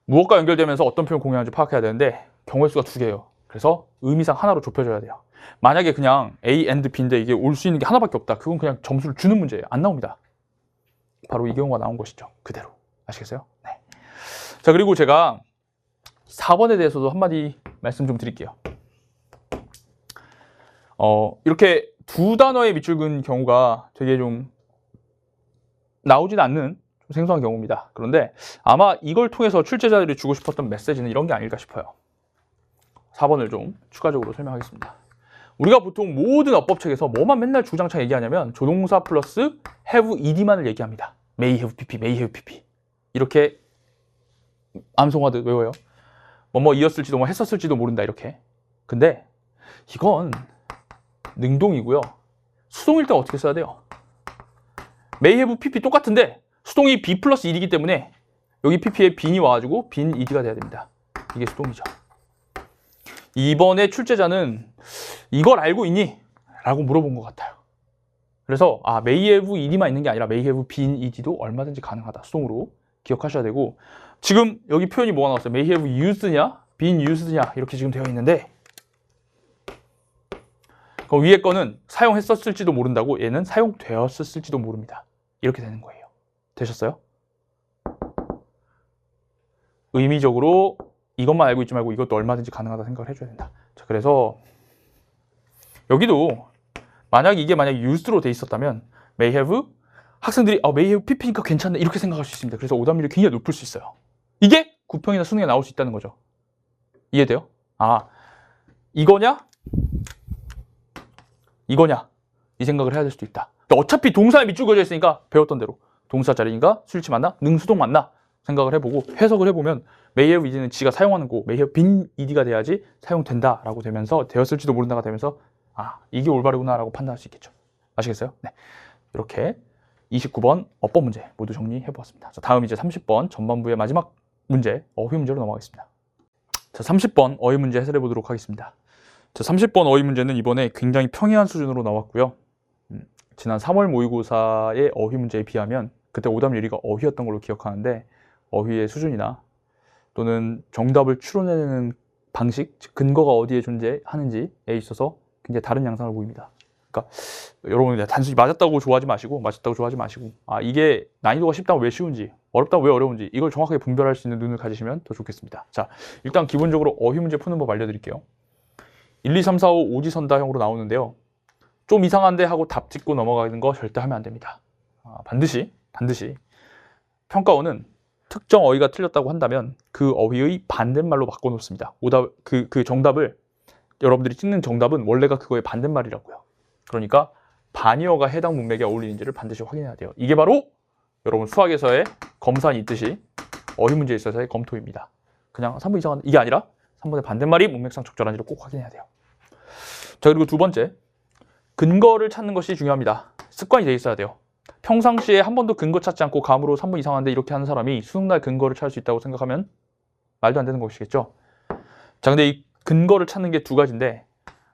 무엇과 연결되면서 어떤 표현 공유하는지 파악해야 되는데 경우의 수가 2개예요. 그래서 의미상 하나로 좁혀줘야 돼요. 만약에 그냥 A and B인데 이게 올 수 있는 게 하나밖에 없다. 그건 그냥 점수를 주는 문제예요. 안 나옵니다. 바로 이 경우가 나온 것이죠. 그대로. 아시겠어요? 네. 자, 그리고 제가 4번에 대해서도 한마디 말씀 좀 드릴게요. 이렇게 두 단어의 밑줄 그은 경우가 되게 좀 나오진 않는 좀 생소한 경우입니다. 그런데 아마 이걸 통해서 출제자들이 주고 싶었던 메시지는 이런 게 아닐까 싶어요. 4번을 좀 추가적으로 설명하겠습니다. 우리가 보통 모든 어법책에서 뭐만 맨날 주장창 얘기하냐면 조동사 플러스 have ed만을 얘기합니다. may have pp, may have pp. 이렇게 암송하듯 외워요. 뭐뭐 이었을지도 뭐 했었을지도 모른다 이렇게. 근데 이건 능동이고요. 수동일 때 어떻게 써야 돼요? may have pp 똑같은데 수동이 be 플러스 ed이기 때문에 여기 pp에 bean이 와가지고 bean ed가 돼야 됩니다. 이게 수동이죠. 이번에 출제자는 이걸 알고 있니? 라고 물어본 것 같아요. 그래서 may have ed만 있는 게 아니라 may have been ed도 얼마든지 가능하다. 수동으로 기억하셔야 되고, 지금 여기 표현이 뭐가 나왔어요? may have used냐? been used냐? 이렇게 지금 되어 있는데 그 위에 거는 사용했었을지도 모른다고, 얘는 사용되었을지도 모릅니다. 이렇게 되는 거예요. 되셨어요? 의미적으로 이것만 알고 있지 말고 이것도 얼마든지 가능하다 생각을 해줘야 된다. 자, 그래서 여기도 만약에 이게 used로 돼 있었다면 may have, 학생들이 may have pp니까 괜찮네 이렇게 생각할 수 있습니다. 그래서 오답률이 굉장히 높을 수 있어요. 이게 구평이나 수능에 나올 수 있다는 거죠. 이해돼요? 이거냐? 이거냐? 이 생각을 해야 될 수도 있다. 어차피 동사에 밑줄 그어져 있으니까 배웠던 대로 동사 자리인가? 수일치 맞나? 능수동 맞나? 생각을 해보고 해석을 해보면 may have ed는 지가 사용하는 거고 may have been ed가 돼야지 사용된다 라고 되면서 되었을지도 모른다가 되면서 이게 올바르구나 라고 판단할 수 있겠죠. 아시겠어요? 네. 이렇게 29번 어법 문제 모두 정리해 보았습니다. 자, 다음 이제 30번 전반부의 마지막 문제 어휘 문제로 넘어가겠습니다. 자, 30번 어휘 문제 해설해 보도록 하겠습니다. 자, 30번 어휘 문제는 이번에 굉장히 평이한 수준으로 나왔고요. 지난 3월 모의고사의 어휘 문제에 비하면 그때 오답 유리가 어휘였던 걸로 기억하는데 어휘의 수준이나 또는 정답을 추론해내는 방식, 즉 근거가 어디에 존재하는지에 있어서 굉장히 다른 양상을 보입니다. 그러니까 여러분 단순히 맞았다고 좋아하지 마시고 이게 난이도가 쉽다면 왜 쉬운지, 어렵다면 왜 어려운지 이걸 정확하게 분별할 수 있는 눈을 가지시면 더 좋겠습니다. 자, 일단 기본적으로 어휘 문제 푸는 법 알려드릴게요. 1, 2, 3, 4, 5 오지선다형으로 나오는데요. 좀 이상한데 하고 답 짓고 넘어가는 거 절대 하면 안 됩니다. 반드시 평가원은 특정 어휘가 틀렸다고 한다면 그 어휘의 반대말로 바꿔놓습니다. 그 정답을, 여러분들이 찍는 정답은 원래가 그거의 반대말이라고요. 그러니까 반의어가 해당 문맥에 어울리는지를 반드시 확인해야 돼요. 이게 바로 여러분 수학에서의 검산이 있듯이 어휘 문제에 있어서의 검토입니다. 그냥 3번 이상한 이게 아니라 3번의 반대말이 문맥상 적절한지를 꼭 확인해야 돼요. 자, 그리고 두 번째, 근거를 찾는 것이 중요합니다. 습관이 돼 있어야 돼요. 평상시에 한 번도 근거 찾지 않고 감으로 3번 이상한데 이렇게 하는 사람이 수능날 근거를 찾을 수 있다고 생각하면 말도 안 되는 것이겠죠. 자, 근데 이 근거를 찾는 게 두 가지인데,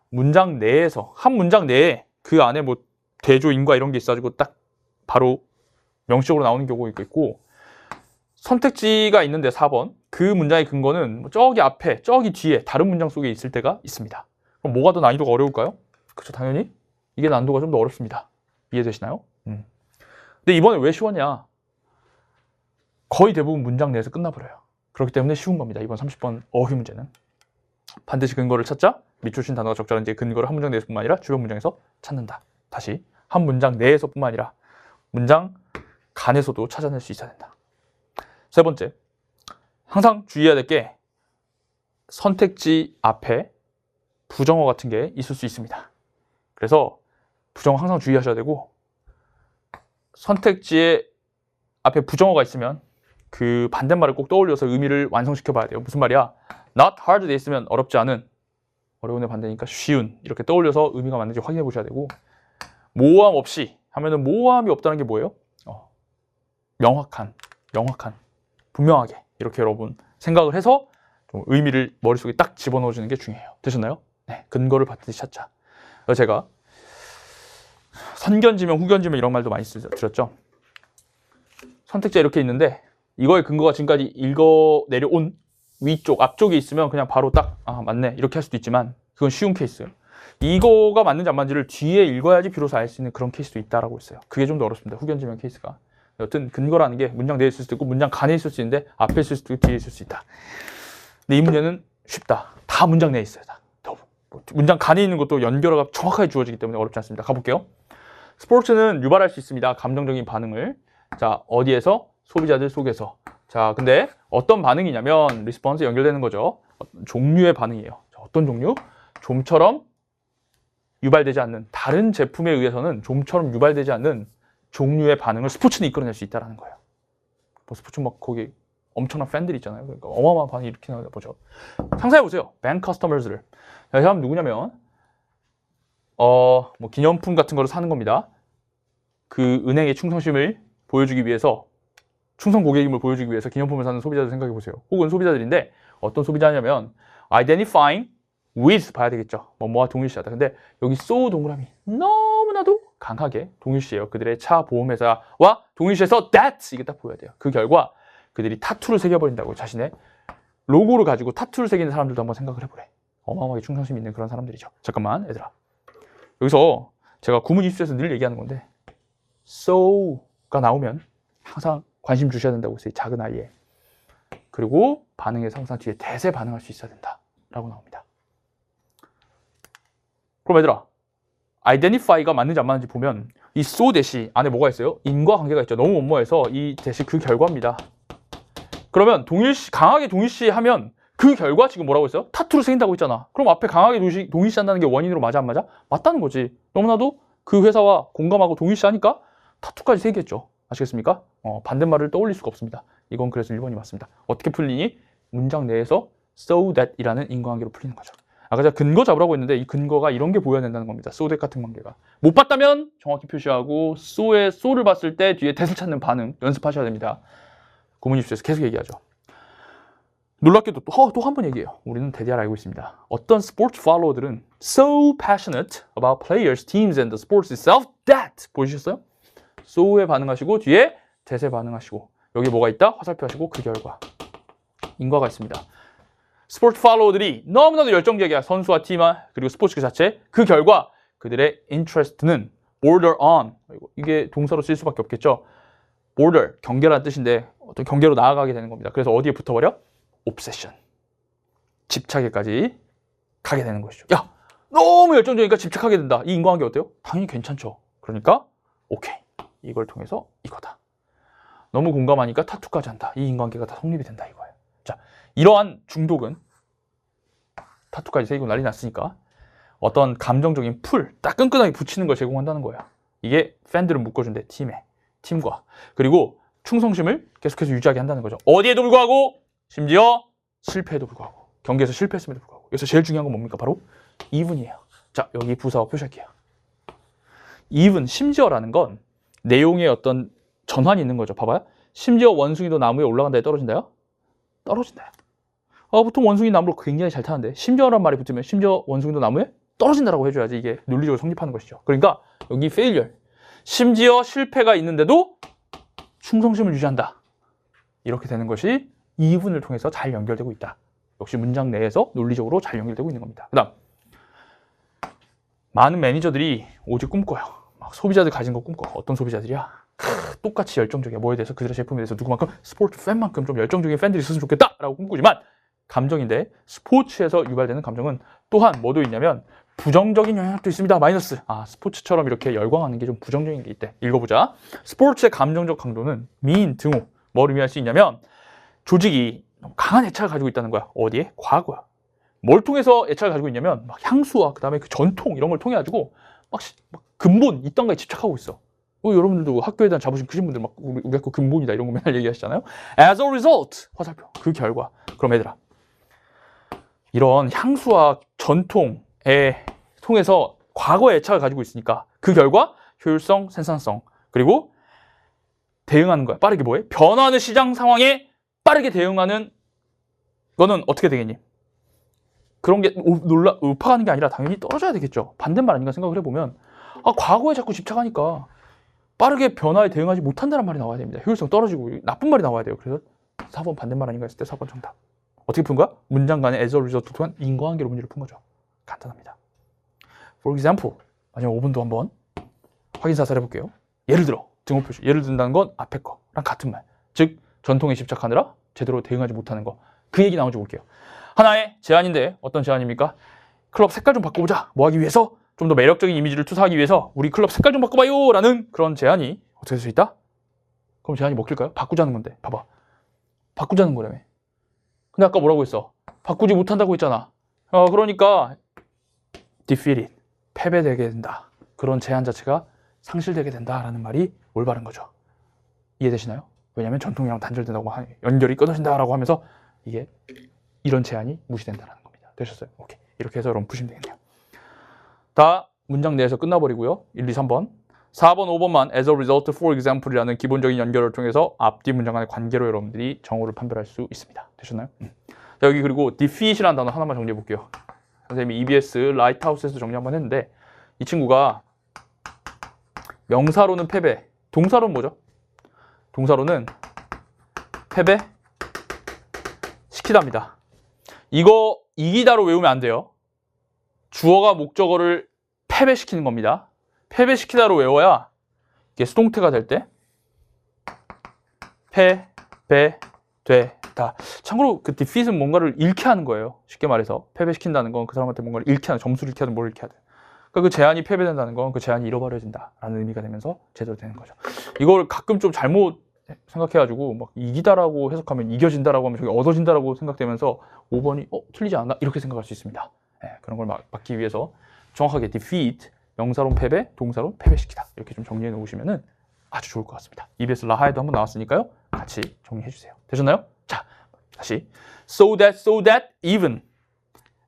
문장 내에서, 한 문장 내에 그 안에 뭐 대조, 인과 이런 게 있어가지고 딱 바로 명시적으로 나오는 경우가 있고, 선택지가 있는데 4번 그 문장의 근거는 저기 앞에, 저기 뒤에 다른 문장 속에 있을 때가 있습니다. 그럼 뭐가 더 난이도가 어려울까요? 그렇죠, 당연히 이게 난이도가 좀 더 어렵습니다. 이해되시나요? 근데 이번에 왜 쉬웠냐? 거의 대부분 문장 내에서 끝나버려요. 그렇기 때문에 쉬운 겁니다. 이번 30번 어휘 문제는 반드시 근거를 찾자. 밑줄 친 단어가 적절한지 근거를 한 문장 내에서뿐만 아니라 주변 문장에서 찾는다. 다시 한 문장 내에서뿐만 아니라 문장 간에서도 찾아낼 수 있어야 된다. 세 번째, 항상 주의해야 될 게 선택지 앞에 부정어 같은 게 있을 수 있습니다. 그래서 부정어 항상 주의하셔야 되고, 선택지에 앞에 부정어가 있으면 그 반대말을 꼭 떠올려서 의미를 완성시켜 봐야 돼요. 무슨 말이야? not hard 돼 있으면 어렵지 않은, 어려운의 반대니까 쉬운, 이렇게 떠올려서 의미가 맞는지 확인해 보셔야 되고, 모호함 없이 하면은 모호함이 없다는 게 뭐예요? 명확한, 분명하게 이렇게 여러분 생각을 해서 좀 의미를 머릿속에 딱 집어넣어 주는 게 중요해요. 되셨나요? 네, 근거를 받듯이 찾자. 그래서 제가 선견지명, 후견지명 이런 말도 많이 드렸죠. 선택지가 이렇게 있는데 이거의 근거가 지금까지 읽어 내려온 위쪽, 앞쪽에 있으면 그냥 바로 딱 맞네 이렇게 할 수도 있지만 그건 쉬운 케이스예요. 이거가 맞는지 안 맞는지를 뒤에 읽어야지 비로소 알 수 있는 그런 케이스도 있다라고 했어요. 그게 좀 더 어렵습니다. 후견지명 케이스가. 여튼 근거라는 게 문장 내에 있을 수도 있고 문장 간에 있을 수 있는데 앞에 있을 수도 있고 뒤에 있을 수 있다. 근데 이 문제는 쉽다. 다 문장 내에 있어요. 다. 문장 간에 있는 것도 연결어가 정확하게 주어지기 때문에 어렵지 않습니다. 가볼게요. 스포츠는 유발할 수 있습니다. 감정적인 반응을. 자, 어디에서? 소비자들 속에서. 자, 근데 어떤 반응이냐면 리스폰스 연결되는 거죠. 종류의 반응이에요. 자, 어떤 종류? 좀처럼 유발되지 않는, 다른 제품에 의해서는 좀처럼 유발되지 않는 종류의 반응을 스포츠는 이끌어낼 수 있다는 거예요. 뭐 스포츠 막 거기 엄청난 팬들이 있잖아요. 그러니까 어마어마한 반응이 이렇게 나오나 보죠. 상상해보세요. 뱅 커스터머즈를. 이 사람 누구냐면 뭐 기념품 같은 거를 사는 겁니다. 그 은행의 충성심을 보여주기 위해서, 충성 고객임을 보여주기 위해서 기념품을 사는 소비자들 생각해 보세요. 혹은 소비자들인데 어떤 소비자냐면 identifying with 봐야 되겠죠. 뭐뭐와 동일시하다. 근데 여기 so 동그라미 너무나도 강하게 동일시해요. 그들의 차 보험회사와 동일시해서 that 이게 딱 보여야 돼요. 그 결과 그들이 타투를 새겨버린다고. 자신의 로고를 가지고 타투를 새기는 사람들도 한번 생각을 해보래. 어마어마하게 충성심 있는 그런 사람들이죠. 잠깐만 얘들아, 여기서 제가 구문 입수에서 늘 얘기하는 건데 so가 나오면 항상 관심 주셔야 된다고 했어요. 작은 아이에. 그리고 반응에서 항상 뒤에 대세 반응할 수 있어야 된다 라고 나옵니다. 그럼 얘들아, identify가 맞는지 안 맞는지 보면 이 so 대시 안에 뭐가 있어요? 인과관계가 있죠. 너무 원모해서 이 대시 그 결과입니다. 그러면 동일시, 강하게 동일시하면 그 결과 지금 뭐라고 했어요? 타투를 새긴다고 했잖아. 그럼 앞에 강하게 동일시한다는 게 원인으로 맞아 안 맞아? 맞다는 거지. 너무나도 그 회사와 공감하고 동일시하니까 타투까지 새기겠죠. 아시겠습니까? 반대말을 떠올릴 수가 없습니다. 이건 그래서 1번이 맞습니다. 어떻게 풀리니? 문장 내에서 so that 이라는 인과관계로 풀리는 거죠. 아까 제가 근거 잡으라고 했는데 이 근거가 이런 게 보여야 된다는 겁니다. so that 같은 관계가. 못 봤다면 정확히 표시하고 so를 봤을 때 뒤에 that을 찾는 반응 연습하셔야 됩니다. 구문 입수에서 계속 얘기하죠. 놀랍게도 또 한 번 얘기해요. 우리는 대대로 알고 있습니다. 어떤 스포츠 팔로워들은 so passionate about players, teams and the sports itself that 보이셨어요? so에 반응하시고 뒤에 that에 반응하시고 여기 뭐가 있다? 화살표 하시고 그 결과 인과가 있습니다. 스포츠 팔로워들이 너무나도 열정적이야. 선수와 팀 그리고 스포츠 그 자체. 그 결과 그들의 interest는 border on 이게 동사로 쓸 수밖에 없겠죠. border 경계라는 뜻인데 어떤 경계로 나아가게 되는 겁니다. 그래서 어디에 붙어버려? obsession 집착에까지 가게 되는 것이죠. 야, 너무 열정적이니까 집착하게 된다. 이 인과관계 어때요? 당연히 괜찮죠. 그러니까 오케이, 이걸 통해서 이거다. 너무 공감하니까 타투까지 한다. 이 인과관계가 다 성립이 된다 이거예요. 자, 이러한 중독은 타투까지 새기고 난리 났으니까 어떤 감정적인 풀, 딱 끈끈하게 붙이는 걸 제공한다는 거야. 이게 팬들을 묶어준대. 팀과. 그리고 충성심을 계속해서 유지하게 한다는 거죠. 어디에도 불구하고, 심지어 실패에도 불구하고, 경기에서 실패했음에도 불구하고. 여기서 제일 중요한 건 뭡니까? 바로 even이에요. 자, 여기 부사와 표시할게요. even, 심지어라는 건 내용의 어떤 전환이 있는 거죠. 봐봐요. 심지어 원숭이도 나무에 올라간다에 떨어진다요? 떨어진다요. 보통 원숭이 나무를 굉장히 잘 타는데 심지어란 말이 붙으면 심지어 원숭이도 나무에 떨어진다라고 해줘야지 이게 논리적으로 성립하는 것이죠. 그러니까 여기 failure, 심지어 실패가 있는데도 충성심을 유지한다. 이렇게 되는 것이 even을 통해서 잘 연결되고 있다. 역시 문장 내에서 논리적으로 잘 연결되고 있는 겁니다. 그 다음, 많은 매니저들이 오직 꿈꿔요. 막 소비자들 가진 거 꿈꿔. 어떤 소비자들이야? 똑같이 열정적이야. 뭐에 대해서? 그들의 제품에 대해서 누구만큼? 스포츠 팬만큼 좀 열정적인 팬들이 있었으면 좋겠다 라고 꿈꾸지만 감정인데 스포츠에서 유발되는 감정은 또한 뭐도 있냐면 부정적인 영향도 있습니다. 마이너스. 스포츠처럼 이렇게 열광하는 게 좀 부정적인 게 있대. 읽어보자. 스포츠의 감정적 강도는 미인, 등호. 뭘 의미할 수 있냐면 조직이 강한 애착을 가지고 있다는 거야. 어디에? 과거야. 뭘 통해서 애착을 가지고 있냐면 막 향수와 그 다음에 그 전통 이런 걸 통해 가지고 막 근본 이딴 거에 집착하고 있어. 여러분들도 학교에 대한 자부심 크신 분들 막 우리 학교 근본이다 이런 거 맨날 얘기하시잖아요. As a result, 화살표. 그 결과. 그럼 얘들아, 이런 향수와 전통에 통해서 과거의 애착을 가지고 있으니까 그 결과 효율성, 생산성, 그리고 대응하는 거야. 빠르게 뭐해? 변화하는 시장 상황에 빠르게 대응하는 거는 어떻게 되겠니? 그런 게 우파가는 게 아니라 당연히 떨어져야 되겠죠. 반대말 아닌가 생각을 해보면 과거에 자꾸 집착하니까 빠르게 변화에 대응하지 못한다는 말이 나와야 됩니다. 효율성 떨어지고 나쁜 말이 나와야 돼요. 그래서 4번 반대말 아닌가 했을 때 4번 정답. 어떻게 푼 거야? 문장 간의 as a result 통한 인과관계로 문제를 푼 거죠. 간단합니다. For example, 마지막 5분도 한번 확인 사살 해볼게요. 예를 들어 등호 표시. 예를 든다는 건 앞에 거랑 같은 말. 즉 전통에 집착하느라 제대로 대응하지 못하는 거. 그 얘기 나오지 볼게요. 하나의 제안인데 어떤 제안입니까? 클럽 색깔 좀 바꿔보자. 뭐 하기 위해서? 좀 더 매력적인 이미지를 투사하기 위해서 우리 클럽 색깔 좀 바꿔봐요 라는 그런 제안이 어떻게 될 수 있다? 그럼 제안이 먹힐까요? 바꾸자는 건데. 봐봐. 바꾸자는 거라며. 근데 아까 뭐라고 했어? 바꾸지 못한다고 했잖아. 그러니까 defeated. 패배되게 된다. 그런 제안 자체가 상실되게 된다라는 말이 올바른 거죠. 이해되시나요? 왜냐하면 전통이랑 단절된다고 연결이 끊어진다라고 하면서 이게 이런 제안이 무시된다라는 겁니다. 되셨어요? 오케이. 이렇게 해서 여러분 푸시면 되겠네요. 다 문장 내에서 끝나버리고요. 1, 2, 3번. 4번, 5번만 as a result, for example이라는 기본적인 연결을 통해서 앞뒤 문장 간의 관계로 여러분들이 정오를 판별할 수 있습니다. 되셨나요? 자, 여기 그리고 defeat이라는 단어 하나만 정리해 볼게요. 선생님이 EBS 라이트하우스에서 정리 한번 했는데 이 친구가 명사로는 패배, 동사로는 뭐죠? 동사로는 패배 시키답니다. 이거 이기다로 외우면 안 돼요. 주어가 목적어를 패배시키는 겁니다. 패배시키다로 외워야 이게 수동태가 될 때 패배되다. 참고로 그 defeat은 뭔가를 잃게 하는 거예요. 쉽게 말해서 패배시킨다는 건 그 사람한테 뭔가를 잃게 하는, 점수를 잃게 하든 뭘 잃게 하든. 그러니까 그 제안이 패배된다는 건 그 제안이 잃어버려진다라는 의미가 되면서 제대로 되는 거죠. 이걸 가끔 좀 잘못 생각해가지고 막 이기다라고 해석하면 이겨진다라고 하면 저기 얻어진다라고 생각되면서 5번이 틀리지 않나 이렇게 생각할 수 있습니다. 그런 걸 막기 위해서 정확하게 defeat, 명사론 패배, 동사론 패배시키다 이렇게 좀 정리해 놓으시면은 아주 좋을 것 같습니다. EBS 라하에도 한번 나왔으니까요. 같이 정리해 주세요. 되셨나요? 자, 다시 so that, even,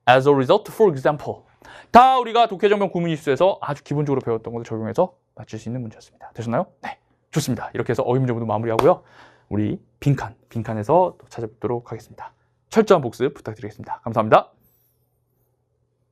as a result, for example. 다 우리가 독해정변 구문이수에서 아주 기본적으로 배웠던 것을 적용해서 맞출 수 있는 문제였습니다. 되셨나요? 네, 좋습니다. 이렇게 해서 어휘 문제 모두 마무리하고요. 우리 빈칸에서 또 찾아뵙도록 하겠습니다. 철저한 복습 부탁드리겠습니다. 감사합니다.